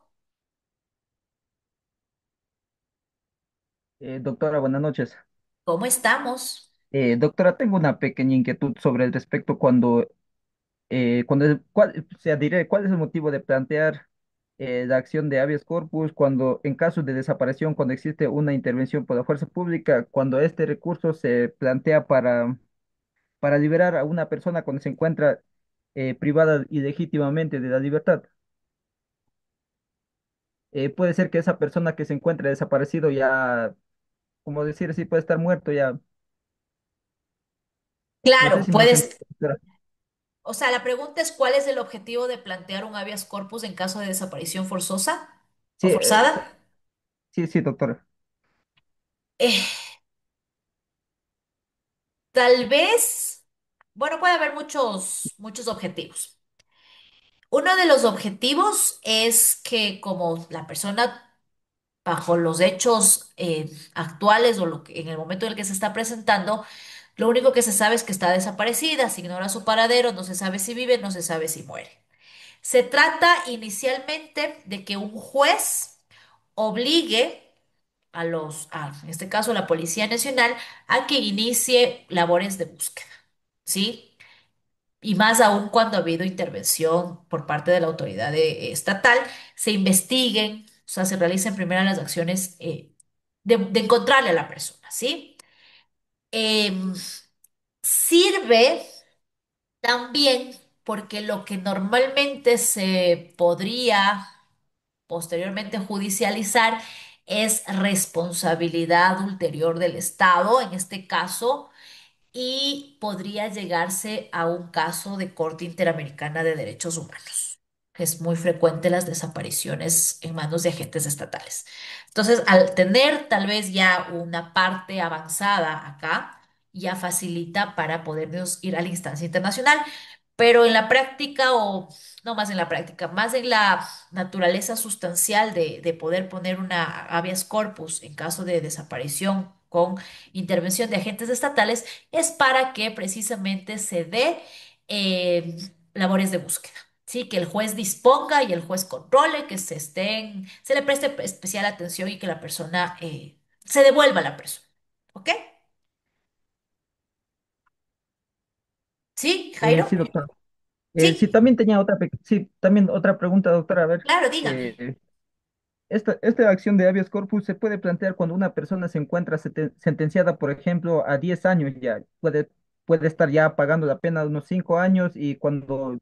Doctora, buenas noches. ¿Cómo estamos? Doctora, tengo una pequeña inquietud sobre el respecto o sea, diré, ¿cuál es el motivo de plantear la acción de habeas corpus cuando, en caso de desaparición, cuando existe una intervención por la fuerza pública, cuando este recurso se plantea para liberar a una persona cuando se encuentra privada ilegítimamente de la libertad? Puede ser que esa persona que se encuentre desaparecido ya, como decir así, puede estar muerto ya. No sé Claro, si me hace puedes, entender. o sea, la pregunta es ¿cuál es el objetivo de plantear un habeas corpus en caso de desaparición forzosa o Sí, forzada? sí, sí, doctora. Eh, Tal vez, bueno, puede haber muchos objetivos. Uno de los objetivos es que como la persona bajo los hechos actuales o lo que, en el momento en el que se está presentando, lo único que se sabe es que está desaparecida, se ignora su paradero, no se sabe si vive, no se sabe si muere. Se trata inicialmente de que un juez obligue en este caso, la Policía Nacional, a que inicie labores de búsqueda, ¿sí? Y más aún cuando ha habido intervención por parte de la autoridad estatal, se investiguen, o sea, se realicen primero las acciones de encontrarle a la persona, ¿sí? Em, Sirve también porque lo que normalmente se podría posteriormente judicializar es responsabilidad ulterior del Estado, en este caso, y podría llegarse a un caso de Corte Interamericana de Derechos Humanos. Es muy frecuente las desapariciones en manos de agentes estatales. Entonces, al tener tal vez ya una parte avanzada acá, ya facilita para podernos ir a la instancia internacional, pero en la práctica, o no más en la práctica, más en la naturaleza sustancial de poder poner una habeas corpus en caso de desaparición con intervención de agentes estatales, es para que precisamente se dé eh, labores de búsqueda. Sí, que el juez disponga y el juez controle, que se le preste especial atención y que la persona se devuelva a la persona. ¿Ok? ¿Sí, Jairo? Sí, doctor. Sí, Sí, también tenía sí, también otra pregunta, doctora. A ver, claro, dígame. eh, esta acción de habeas corpus se puede plantear cuando una persona se encuentra sentenciada, por ejemplo, a 10 años ya. Puede estar ya pagando la pena de unos 5 años y cuando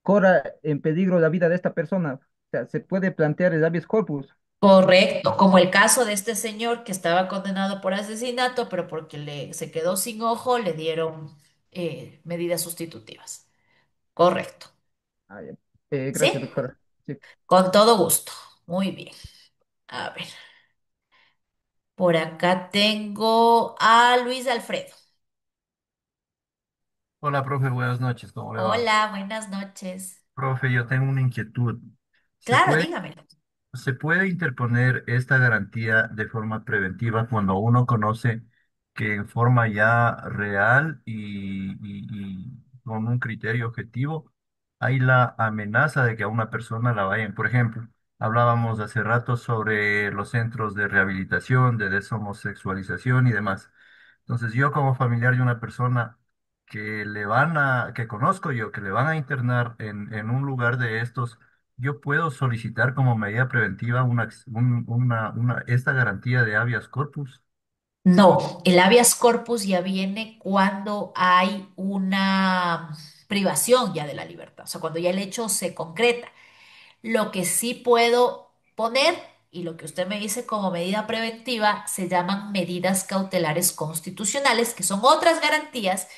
corra en peligro la vida de esta persona, o sea, se puede plantear el habeas corpus. Correcto, como el caso de este señor que estaba condenado por asesinato, pero porque se quedó sin ojo, le dieron medidas sustitutivas. Correcto. Ah, ya. Gracias, ¿Sí? doctora. Sí. Con todo gusto. Muy bien. A ver, por acá tengo a Luis Alfredo. Hola, profe, buenas noches, ¿cómo le va? Hola, buenas noches. Profe, yo tengo una inquietud. ¿Se Claro, puede, dígamelo. se puede interponer esta garantía de forma preventiva cuando uno conoce que en forma ya real y con un criterio objetivo hay la amenaza de que a una persona la vayan? Por ejemplo, hablábamos hace rato sobre los centros de rehabilitación, de deshomosexualización y demás. Entonces, yo como familiar de una persona que conozco yo, que le van a internar en un lugar de estos, yo puedo solicitar como medida preventiva esta garantía de habeas corpus. No, el habeas corpus ya viene cuando hay una privación ya de la libertad, o sea, cuando ya el hecho se concreta. Lo que sí puedo poner, y lo que usted me dice como medida preventiva, se llaman medidas cautelares constitucionales, que son otras garantías,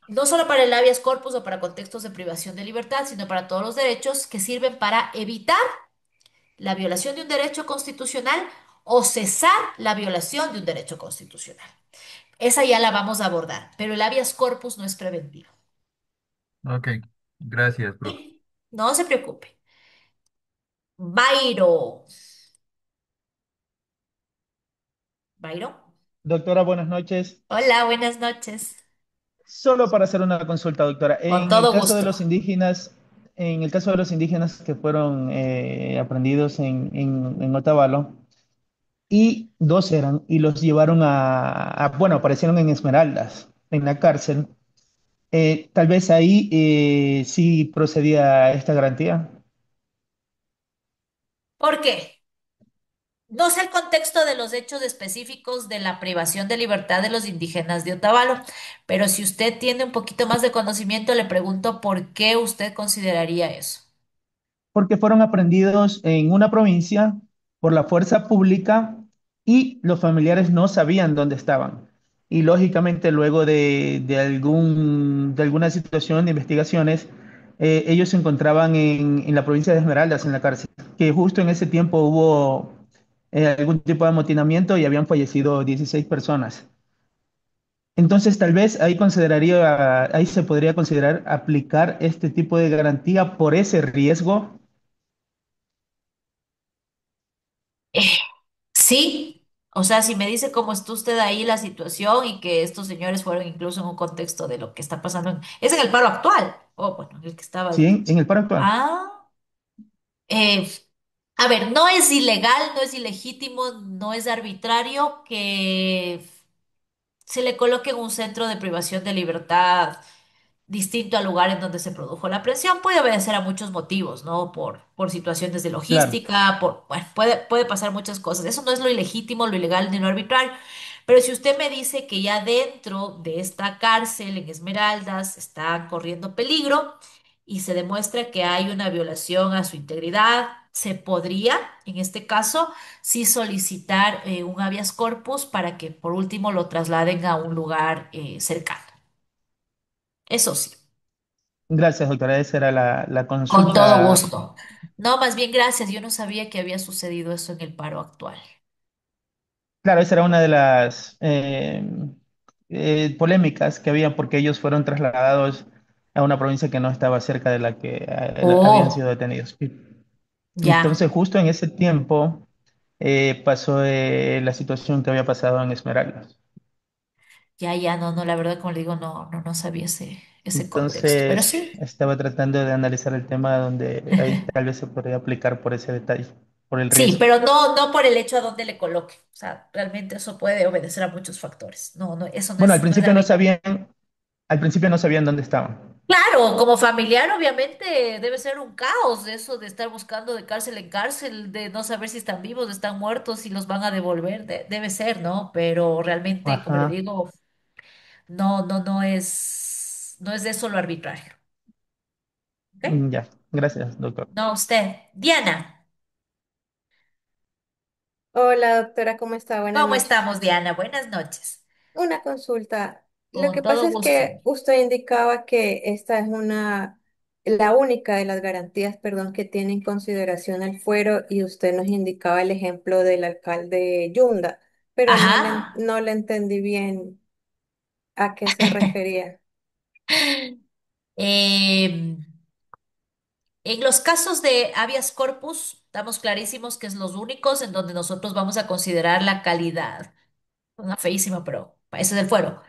no solo para el habeas corpus o para contextos de privación de libertad, sino para todos los derechos que sirven para evitar la violación de un derecho constitucional o cesar la violación de un derecho constitucional. Esa ya la vamos a abordar, pero el habeas corpus no es preventivo. Ok, gracias, profe. ¿Sí? No se preocupe. Bairo. Bairo. Doctora, buenas noches. Hola, buenas noches. Solo para hacer una consulta, doctora. Con todo gusto. En el caso de los indígenas que fueron aprendidos en Otavalo, y dos eran, y los llevaron bueno, aparecieron en Esmeraldas, en la cárcel. Tal vez ahí sí procedía esta garantía. ¿Por qué? No sé el contexto de los hechos específicos de la privación de libertad de los indígenas de Otavalo, pero si usted tiene un poquito más de conocimiento, le pregunto por qué usted consideraría eso. Porque fueron aprendidos en una provincia por la fuerza pública y los familiares no sabían dónde estaban. Y lógicamente luego de alguna situación de investigaciones, ellos se encontraban en la provincia de Esmeraldas, en la cárcel, que justo en ese tiempo hubo algún tipo de amotinamiento y habían fallecido 16 personas. Entonces, tal vez ahí se podría considerar aplicar este tipo de garantía por ese riesgo. Sí, o sea, si me dice cómo está usted ahí la situación y que estos señores fueron incluso en un contexto de lo que está pasando es en el paro actual, o bueno, el que estaba. Sí, en el paro actual. Ah, A ver, no es ilegal, no es ilegítimo, no es arbitrario que se le coloque en un centro de privación de libertad distinto al lugar en donde se produjo la presión. Puede obedecer a muchos motivos, ¿no? Por situaciones de Claro. logística, bueno, puede pasar muchas cosas. Eso no es lo ilegítimo, lo ilegal ni lo arbitrario. Pero si usted me dice que ya dentro de esta cárcel en Esmeraldas está corriendo peligro y se demuestra que hay una violación a su integridad, se podría, en este caso, sí solicitar un habeas corpus para que por último lo trasladen a un lugar cercano. Eso sí. Gracias, doctora. Esa era la Con todo consulta. gusto. No, más bien gracias. Yo no sabía que había sucedido eso en el paro actual. Claro, esa era una de las polémicas que había porque ellos fueron trasladados a una provincia que no estaba cerca de la que habían sido Oh, detenidos. ya, Entonces, justo en ese tiempo pasó la situación que había pasado en Esmeraldas. ya, no, no, la verdad, como le digo, no sabía ese contexto, pero Entonces, sí. estaba tratando de analizar el tema donde ahí tal vez se podría aplicar por ese detalle, por el Sí, riesgo. pero no por el hecho a dónde le coloque. O sea, realmente eso puede obedecer a muchos factores. No, eso Bueno, no es arbitrario. al principio no sabían dónde estaban. Claro, como familiar, obviamente debe ser un caos eso de estar buscando de cárcel en cárcel, de no saber si están vivos, están muertos, si los van a devolver. Debe ser, ¿no? Pero realmente, como le Ajá, digo, no es de eso lo arbitrario. ¿Ok? ya, gracias, doctor. No, usted. Diana, Hola, doctora, ¿cómo está? Buenas ¿cómo noches. estamos, Diana? Buenas noches. Una consulta. Lo Con que pasa todo es gusto. que usted indicaba que esta es la única de las garantías, perdón, que tiene en consideración el fuero y usted nos indicaba el ejemplo del alcalde Yunda, pero Ajá. no le entendí bien a qué se refería. Em, en los casos de habeas corpus, estamos clarísimos que es los únicos en donde nosotros vamos a considerar la calidad. Una feísima, pero ese es el fuero.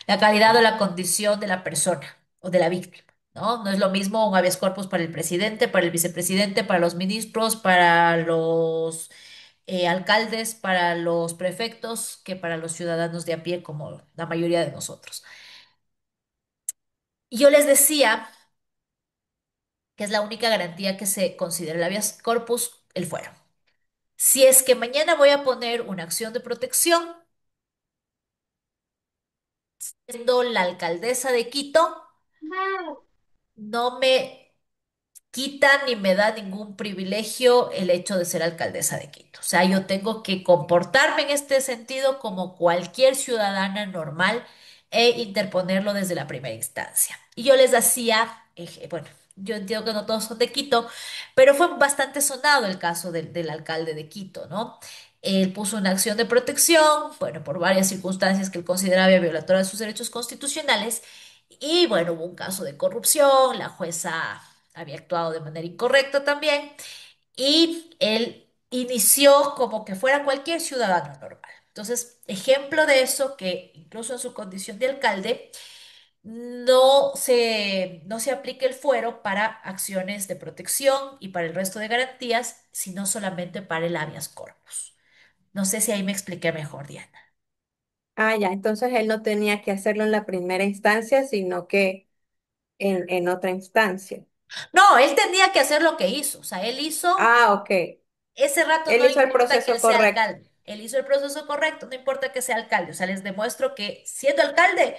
La calidad o la condición de la persona o de la víctima, ¿no? No es lo mismo un habeas corpus para el presidente, para el vicepresidente, para los ministros, para los alcaldes, para los prefectos, que para los ciudadanos de a pie, como la mayoría de nosotros. Y yo les decía que es la única garantía que se considera el habeas corpus, el fuero. Si es que mañana voy a poner una acción de protección, siendo la alcaldesa de Quito, no me quita ni me da ningún privilegio el hecho de ser alcaldesa de Quito. O sea, yo tengo que comportarme en este sentido como cualquier ciudadana normal e interponerlo desde la primera instancia. Y yo les hacía, bueno, yo entiendo que no todos son de Quito, pero fue bastante sonado el caso del alcalde de Quito, ¿no? Él puso una acción de protección, bueno, por varias circunstancias que él consideraba violatorias de sus derechos constitucionales. Y bueno, hubo un caso de corrupción, la jueza había actuado de manera incorrecta también, y él inició como que fuera cualquier ciudadano normal. Entonces, ejemplo de eso, que incluso en su condición de alcalde, no se aplica el fuero para acciones de protección y para el resto de garantías, sino solamente para el habeas corpus. No sé si ahí me expliqué mejor, Diana. Ah, ya, entonces él no tenía que hacerlo en la primera instancia, sino que en otra instancia. No, él tenía que hacer lo que hizo. O sea, él hizo. Ah, ok. Ese rato Él no hizo el importa que proceso él sea correcto. alcalde. Él hizo el proceso correcto, no importa que sea alcalde. O sea, les demuestro que siendo alcalde,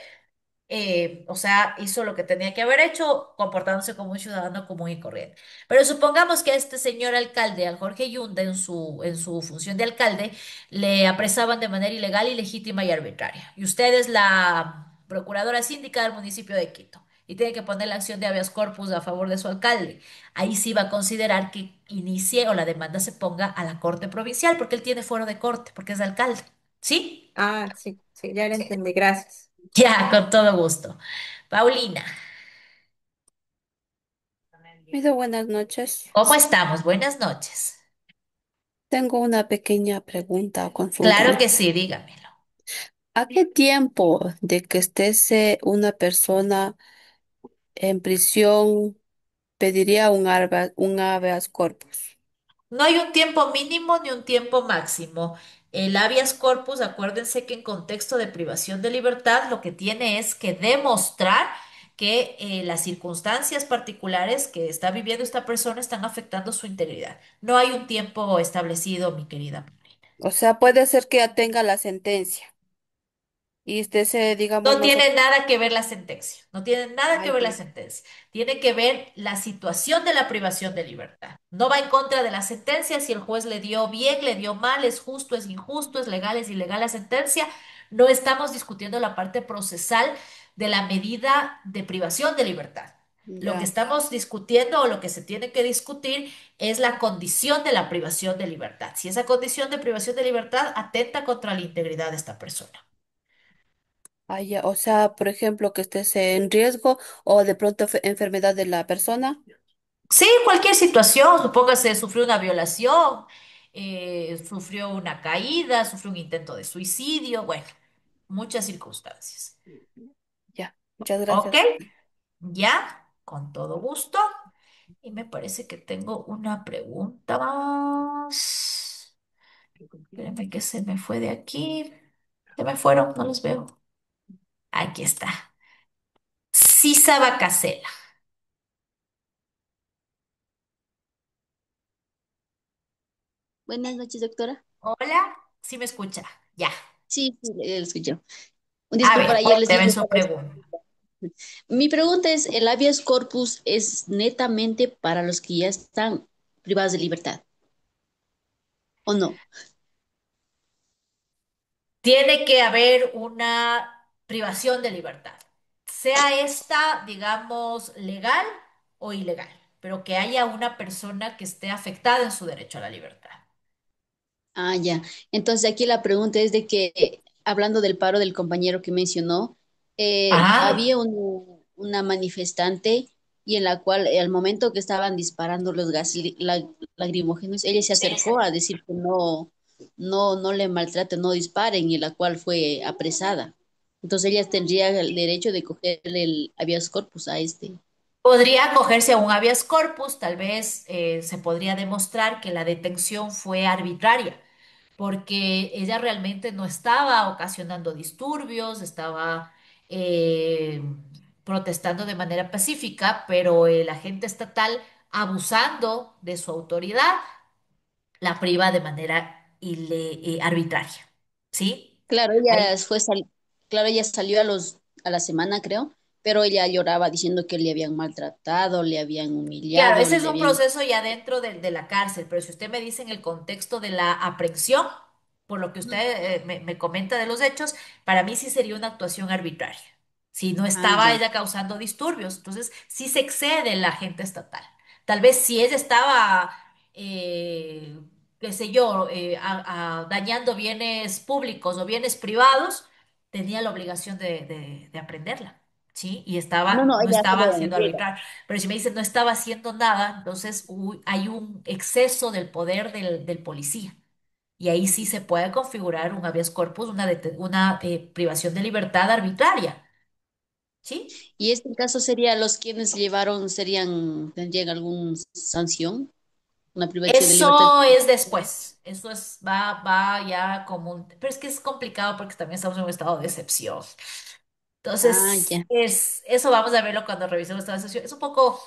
o sea, hizo lo que tenía que haber hecho, comportándose como un ciudadano común y corriente. Pero supongamos que a este señor alcalde, a Jorge Yunda, en su función de alcalde, le apresaban de manera ilegal, ilegítima y arbitraria. Y usted es la procuradora síndica del municipio de Quito. Y tiene que poner la acción de habeas corpus a favor de su alcalde. Ahí sí va a considerar que inicie o la demanda se ponga a la corte provincial, porque él tiene fuero de corte, porque es alcalde. ¿Sí? Ah, sí, sí, ya lo entendí. Gracias. Ya, con todo gusto. Paulina. Pido buenas noches. ¿Cómo estamos? Buenas noches. Tengo una pequeña pregunta o Claro consulta. que sí, dígamelo. ¿A qué tiempo de que esté una persona en prisión pediría un habeas corpus? No hay un tiempo mínimo ni un tiempo máximo. El habeas corpus, acuérdense que en contexto de privación de libertad lo que tiene es que demostrar que las circunstancias particulares que está viviendo esta persona están afectando su integridad. No hay un tiempo establecido, mi querida. O sea, puede ser que ya tenga la sentencia y usted se, digamos, No no se... tiene nada que ver la sentencia, no tiene nada que Ay, ver la ya, sentencia. Tiene que ver la situación de la privación de libertad. No va en contra de la sentencia si el juez le dio bien, le dio mal, es justo, es injusto, es legal, es ilegal la sentencia. No estamos discutiendo la parte procesal de la medida de privación de libertad. Lo que ya. estamos discutiendo o lo que se tiene que discutir es la condición de la privación de libertad. Si esa condición de privación de libertad atenta contra la integridad de esta persona. Ay, ya. O sea, por ejemplo, que estés en riesgo o de pronto enfermedad de la persona. Sí, cualquier situación, supóngase, sufrió una violación, sufrió una caída, sufrió un intento de suicidio, bueno, muchas circunstancias. Ya, muchas ¿Ok? gracias. Ya, con todo gusto. Y me parece que tengo una pregunta más. Espérenme que se me fue de aquí. Se me fueron, no los veo. Aquí está. Sisa Bacasela. Buenas noches, doctora. Hola, ¿sí me escucha? Ya. Sí, sí, lo escucho. A Disculpa, ver, ayer les cuénteme dije. su pregunta. Mi pregunta es, ¿el habeas corpus es netamente para los que ya están privados de libertad o no? Tiene que haber una privación de libertad, sea esta, digamos, legal o ilegal, pero que haya una persona que esté afectada en su derecho a la libertad. Ah, ya. Entonces aquí la pregunta es de que, hablando del paro del compañero que mencionó, había Ajá. una manifestante y en la cual al momento que estaban disparando los gases lacrimógenos, ella se acercó a decir que no le maltraten, no disparen, y la cual fue apresada. Entonces ella tendría el derecho de coger el habeas corpus a este. Podría acogerse a un habeas corpus, tal vez se podría demostrar que la detención fue arbitraria, porque ella realmente no estaba ocasionando disturbios, estaba eh, protestando de manera pacífica, pero el agente estatal, abusando de su autoridad, la priva de manera arbitraria. ¿Sí? Claro, Ahí claro, ella salió a la semana, creo, pero ella lloraba diciendo que le habían maltratado, le habían claro, humillado, ese es le un habían... proceso ya dentro de la cárcel, pero si usted me dice en el contexto de la aprehensión, por lo que usted me comenta de los hechos, para mí sí sería una actuación arbitraria. Si no Ah, estaba ya. ella causando disturbios, entonces sí se excede el agente estatal. Tal vez si ella estaba, qué sé yo, dañando bienes públicos o bienes privados, tenía la obligación de aprenderla, ¿sí? Y No, estaba, no, no ella estaba solo siendo llega. arbitraria. Pero si me dice no estaba haciendo nada, entonces hay un exceso del poder del policía. Y ahí sí se puede configurar un habeas corpus, una privación de libertad arbitraria. ¿Sí? Y este caso sería los quienes llevaron, tendrían alguna sanción, una privación de libertad. Eso es después. Va ya como un. Pero es que es complicado porque también estamos en un estado de excepción. Ah, Entonces, ya. eso vamos a verlo cuando revisemos el estado de excepción. Es un poco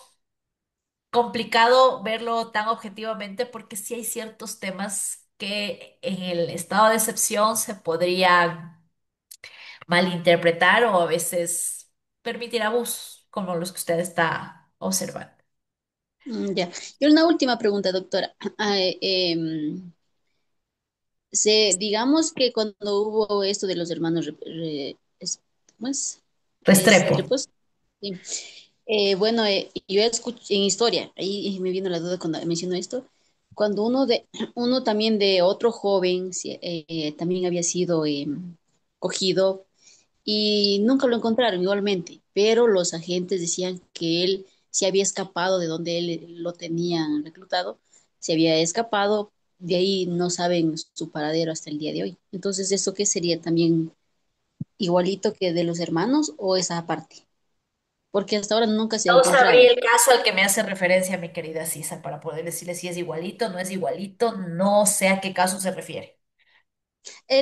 complicado verlo tan objetivamente porque sí hay ciertos temas que en el estado de excepción se podrían malinterpretar o a veces permitir abusos, como los que usted está observando. Ya. Y una última pregunta, doctora. Digamos que cuando hubo esto de los hermanos, ¿cómo es? Restrepo. Restrepos. Sí. Bueno, yo escuché en historia, ahí me vino la duda cuando mencionó esto, cuando uno también de otro joven sí, también había sido cogido y nunca lo encontraron igualmente, pero los agentes decían que él se había escapado de donde él lo tenían reclutado, se había escapado, de ahí no saben su paradero hasta el día de hoy. Entonces, ¿eso qué sería también igualito que de los hermanos o esa aparte? porque hasta ahora nunca se ha No sabría encontrado. el caso al que me hace referencia mi querida Cisa para poder decirle si es igualito, no es igualito, no sé a qué caso se refiere.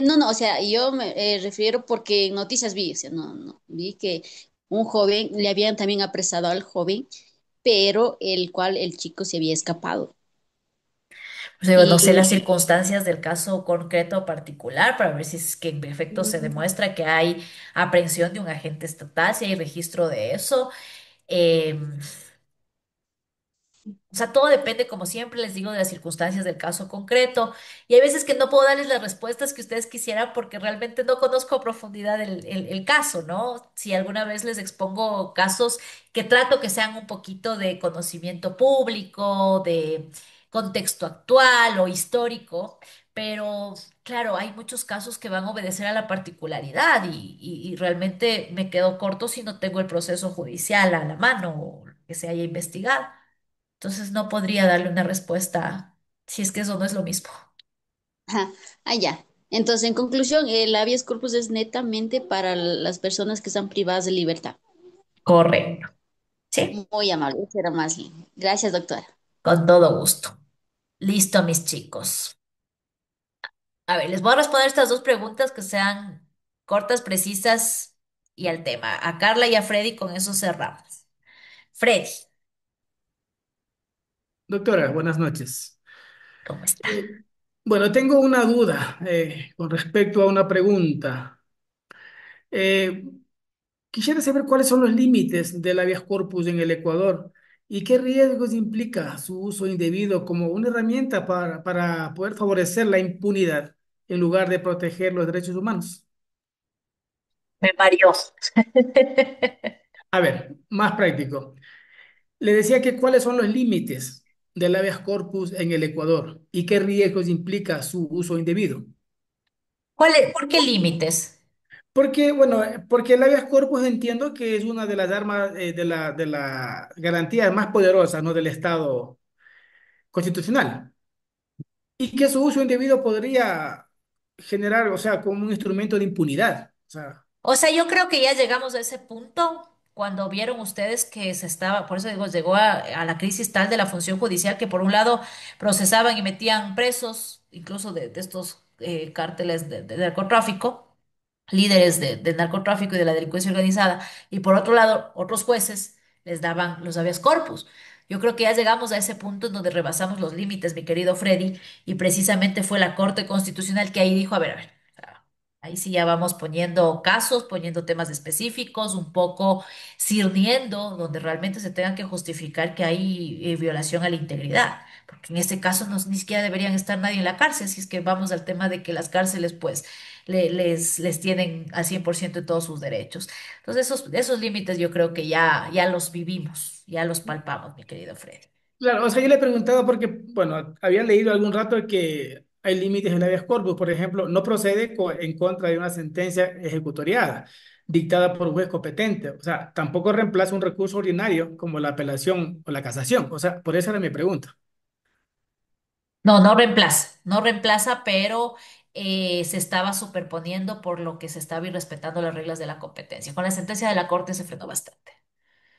No, no, o sea, yo me refiero porque en noticias vi, o sea, no, no, vi que un joven, le habían también apresado al joven, pero el cual el chico se había escapado. Pues digo, no sé Y las circunstancias del caso concreto particular para ver si es que en efecto se demuestra que hay aprehensión de un agente estatal, si hay registro de eso. Em, O sea, todo depende, como siempre les digo, de las circunstancias del caso concreto. Y hay veces que no puedo darles las respuestas que ustedes quisieran porque realmente no conozco a profundidad el caso, ¿no? Si alguna vez les expongo casos que trato que sean un poquito de conocimiento público, de contexto actual o histórico, pero claro, hay muchos casos que van a obedecer a la particularidad y realmente me quedo corto si no tengo el proceso judicial a la mano o que se haya investigado. Entonces no podría darle una respuesta si es que eso no es lo mismo. ajá, ya. Entonces, en conclusión, el habeas corpus es netamente para las personas que están privadas de libertad. Correcto. Sí, Muy amable, eso era más bien. Gracias, doctora. con todo gusto. Listo, mis chicos. A ver, les voy a responder estas dos preguntas que sean cortas, precisas y al tema. A Carla y a Freddy con eso cerramos. Freddy, Doctora, buenas noches. ¿cómo está? Eh, bueno, tengo una duda con respecto a una pregunta. Eh, Quisiera saber cuáles son los límites del habeas corpus en el Ecuador y qué riesgos implica su uso indebido como una herramienta para poder favorecer la impunidad en lugar de proteger los derechos humanos. Me mareó. A ver, más práctico. Le decía que cuáles son los límites del habeas corpus en el Ecuador y qué riesgos implica su uso indebido. ¿Por qué límites? Porque, bueno, porque el habeas corpus entiendo que es una de las armas de la garantías más poderosas, ¿no? Del Estado constitucional. Y que su uso indebido podría generar, o sea, como un instrumento de impunidad. O sea, O sea, yo creo que ya llegamos a ese punto cuando vieron ustedes que se estaba, por eso digo, llegó a la crisis tal de la función judicial que por un lado procesaban y metían presos, incluso de estos cárteles de narcotráfico, líderes del narcotráfico y de la delincuencia organizada, y por otro lado otros jueces les daban los habeas corpus. Yo creo que ya llegamos a ese punto en donde rebasamos los límites, mi querido Freddy, y precisamente fue la Corte Constitucional que ahí dijo, a ver. Ahí sí ya vamos poniendo casos, poniendo temas específicos, un poco sirviendo donde realmente se tenga que justificar que hay violación a la integridad, porque en este caso no, ni siquiera deberían estar nadie en la cárcel, si es que vamos al tema de que las cárceles pues les tienen al 100% de todos sus derechos. Entonces esos límites yo creo que ya los vivimos, ya los palpamos, mi querido Freddy. claro, o sea, yo le he preguntado porque, bueno, había leído algún rato que hay límites en el habeas corpus. Por ejemplo, no procede en contra de una sentencia ejecutoriada dictada por un juez competente. O sea, tampoco reemplaza un recurso ordinario como la apelación o la casación. O sea, por eso era mi pregunta. No, no reemplaza, pero se estaba superponiendo por lo que se estaba irrespetando las reglas de la competencia. Con la sentencia de la Corte se frenó bastante.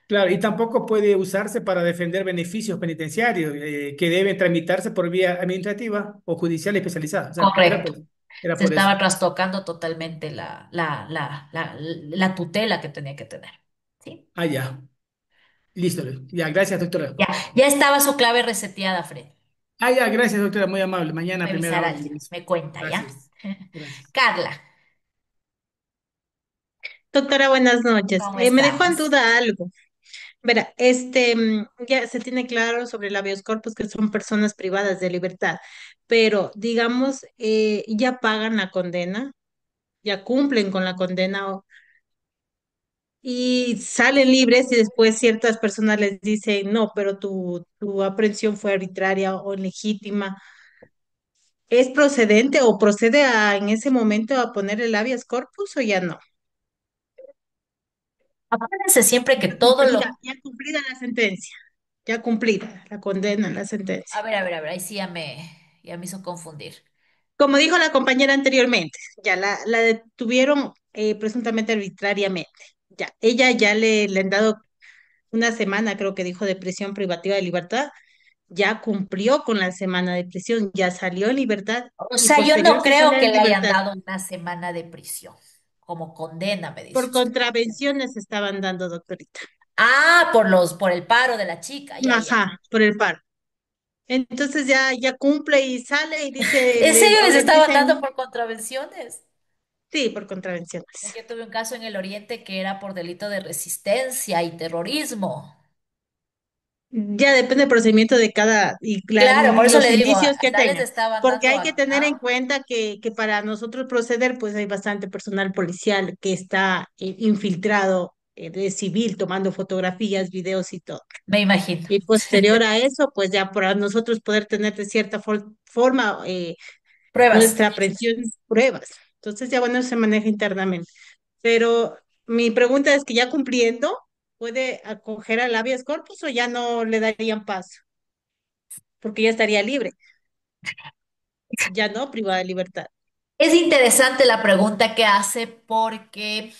Claro, y tampoco puede usarse para defender beneficios penitenciarios que deben tramitarse por vía administrativa o judicial especializada. O sea, Correcto. era Se por eso. estaba trastocando totalmente la tutela que tenía que tener. ¿Sí? Ah, ya. Listo. Ya, gracias, doctora. Ya estaba su clave reseteada, Fred. Ah, ya, gracias, doctora. Muy amable. Mañana a primera Revisar hora al ingreso. me cuenta, ¿ya? Gracias. Gracias. Carla, Doctora, buenas noches. ¿cómo Me dejó en estamos? duda algo. Verá, ya se tiene claro sobre el habeas corpus que son personas privadas de libertad, pero digamos, ya pagan la condena, ya cumplen con la condena y salen libres y después ciertas personas les dicen, no, pero tu aprehensión fue arbitraria o ilegítima. ¿Es procedente o procede en ese momento a poner el habeas corpus o ya no? Acuérdense siempre que todo lo... Ya cumplida la sentencia, ya cumplida la condena, la sentencia. A ver, ahí sí ya me hizo confundir. Como dijo la compañera anteriormente, ya la detuvieron presuntamente arbitrariamente. Ya, ella ya le han dado. una semana, creo que dijo, de prisión privativa de libertad, ya cumplió con la semana de prisión, ya salió en libertad O y sea, yo posterior no que creo sale que en le hayan libertad, dado una semana de prisión, como condena, me dice por usted. contravenciones estaban dando, doctorita. Ah, por el paro de la chica, ya, ya. Ajá, por el paro. Entonces ya cumple y sale y dice, ¿En serio o les les estaban dando dicen, por contravenciones? sí, por contravenciones. Yo tuve un caso en el Oriente que era por delito de resistencia y terrorismo. Ya depende del procedimiento de cada y Claro, por eso los le digo, indicios que ya les tengan, estaban porque dando hay que tener en ¿ah? cuenta que para nosotros proceder, pues hay bastante personal policial que está infiltrado de civil, tomando fotografías, videos y todo. Me imagino. Y posterior a eso, pues ya para nosotros poder tener de cierta forma Pruebas. nuestra aprehensión, pruebas. Entonces ya bueno, se maneja internamente. Pero mi pregunta es que ya cumpliendo, ¿puede acoger al habeas corpus o ya no le darían paso? Porque ya estaría libre, ya no privada de libertad. Es interesante la pregunta que hace porque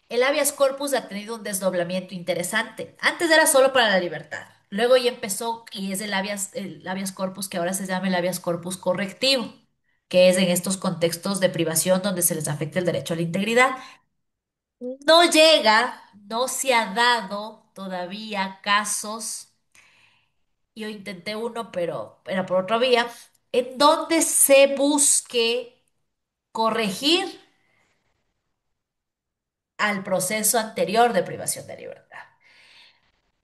el habeas corpus ha tenido un desdoblamiento interesante. Antes era solo para la libertad. Luego ya empezó y es el habeas corpus que ahora se llama el habeas corpus correctivo, que es en estos contextos de privación donde se les afecta el derecho a la integridad. No llega, no se ha dado todavía casos, yo intenté uno, pero era por otra vía, en donde se busque corregir al proceso anterior de privación de libertad.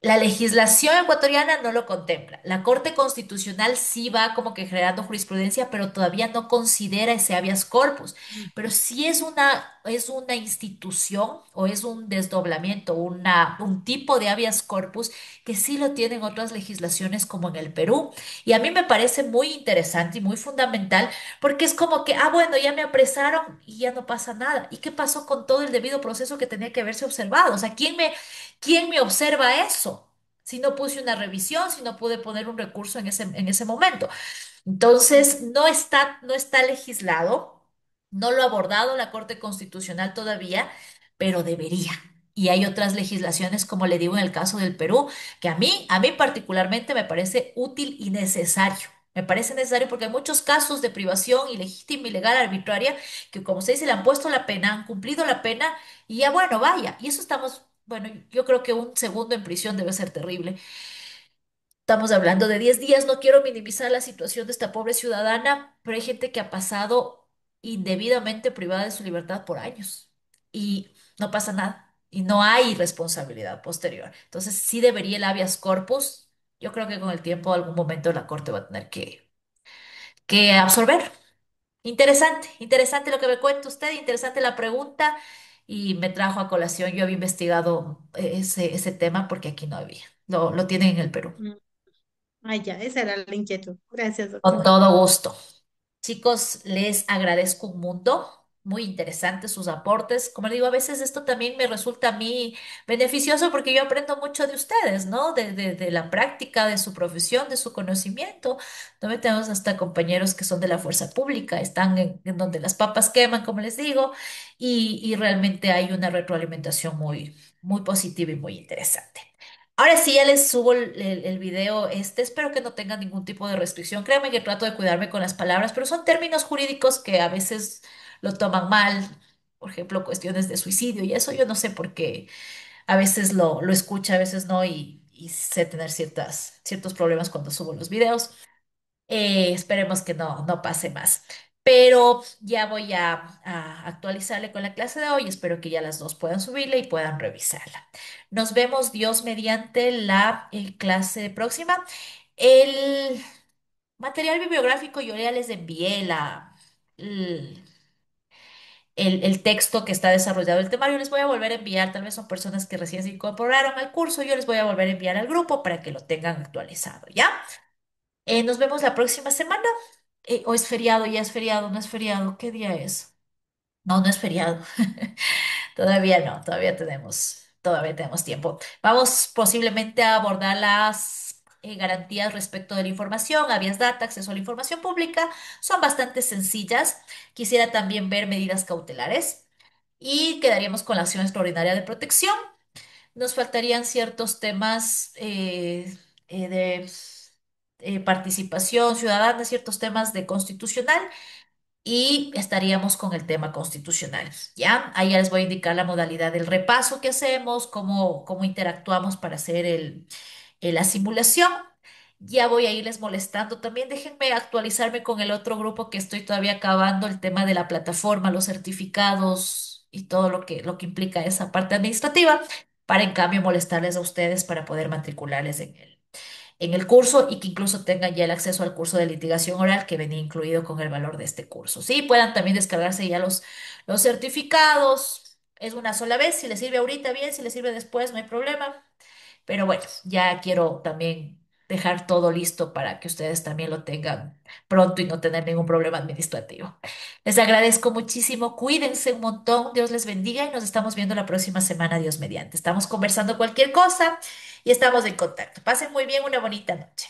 La legislación ecuatoriana no lo contempla. La Corte Constitucional sí va como que generando jurisprudencia, pero todavía no considera ese habeas corpus. Pero sí es una institución o es un desdoblamiento, un tipo de habeas corpus que sí lo tienen otras legislaciones como en el Perú. Y a mí me parece muy interesante y muy fundamental porque es como que, bueno, ya me apresaron y ya no pasa nada. ¿Y qué pasó con todo el debido proceso que tenía que haberse observado? O sea, ¿quién me observa eso? Si no puse una revisión, si no pude poner un recurso en ese momento. Entonces, no está legislado, no lo ha abordado la Corte Constitucional todavía, pero debería. Y hay otras legislaciones, como le digo en el caso del Perú, que a mí particularmente me parece útil y necesario. Me parece necesario porque hay muchos casos de privación ilegítima, ilegal, arbitraria, que como se dice, le han puesto la pena, han cumplido la pena y ya bueno, vaya. Y eso estamos, bueno, yo creo que un segundo en prisión debe ser terrible. Estamos hablando de 10 días, no quiero minimizar la situación de esta pobre ciudadana, pero hay gente que ha pasado indebidamente privada de su libertad por años y no pasa nada y no hay responsabilidad posterior. Entonces, sí debería el habeas corpus. Yo creo que con el tiempo, algún momento la Corte va a tener que absorber. Interesante, interesante lo que me cuenta usted, interesante la pregunta y me trajo a colación. Yo había investigado ese tema porque aquí no había. Lo tienen en el Perú. Mm. Ah, ya, esa era la inquietud. Gracias, Con doctora. todo gusto. Chicos, les agradezco un mundo. Muy interesantes sus aportes. Como le digo, a veces esto también me resulta a mí beneficioso porque yo aprendo mucho de ustedes, ¿no? De la práctica, de su profesión, de su conocimiento. También tenemos hasta compañeros que son de la fuerza pública, están en donde las papas queman, como les digo, y realmente hay una retroalimentación muy, muy positiva y muy interesante. Ahora sí, ya les subo el video este. Espero que no tengan ningún tipo de restricción. Créanme que trato de cuidarme con las palabras, pero son términos jurídicos que a veces lo toman mal. Por ejemplo, cuestiones de suicidio y eso yo no sé por qué a veces lo escucho, a veces no, y sé tener ciertos problemas cuando subo los videos. Esperemos que no pase más. Pero ya voy a actualizarle con la clase de hoy. Espero que ya las dos puedan subirla y puedan revisarla. Nos vemos, Dios, mediante la clase próxima. El material bibliográfico yo ya les envié el, el texto que está desarrollado el temario. Les voy a volver a enviar, tal vez son personas que recién se incorporaron al curso. Yo les voy a volver a enviar al grupo para que lo tengan actualizado, ¿ya? Nos vemos la próxima semana. O es feriado, ya es feriado, no es feriado. ¿Qué día es? No, no es feriado. Todavía no, todavía tenemos tiempo. Vamos posiblemente a abordar las garantías respecto de la información, habeas data, acceso a la información pública. Son bastante sencillas. Quisiera también ver medidas cautelares y quedaríamos con la acción extraordinaria de protección. Nos faltarían ciertos temas de participación ciudadana, ciertos temas de constitucional y estaríamos con el tema constitucional, ¿ya? Ahí ya les voy a indicar la modalidad del repaso que hacemos, cómo interactuamos para hacer la simulación. Ya voy a irles molestando. También déjenme actualizarme con el otro grupo que estoy todavía acabando, el tema de la plataforma, los certificados y todo lo que implica esa parte administrativa, para en cambio molestarles a ustedes para poder matricularles en el curso y que incluso tengan ya el acceso al curso de litigación oral que venía incluido con el valor de este curso. Sí, puedan también descargarse ya los certificados. Es una sola vez. Si les sirve ahorita, bien. Si les sirve después, no hay problema. Pero bueno, ya quiero también dejar todo listo para que ustedes también lo tengan pronto y no tener ningún problema administrativo. Les agradezco muchísimo, cuídense un montón, Dios les bendiga y nos estamos viendo la próxima semana, Dios mediante. Estamos conversando cualquier cosa y estamos en contacto. Pasen muy bien, una bonita noche.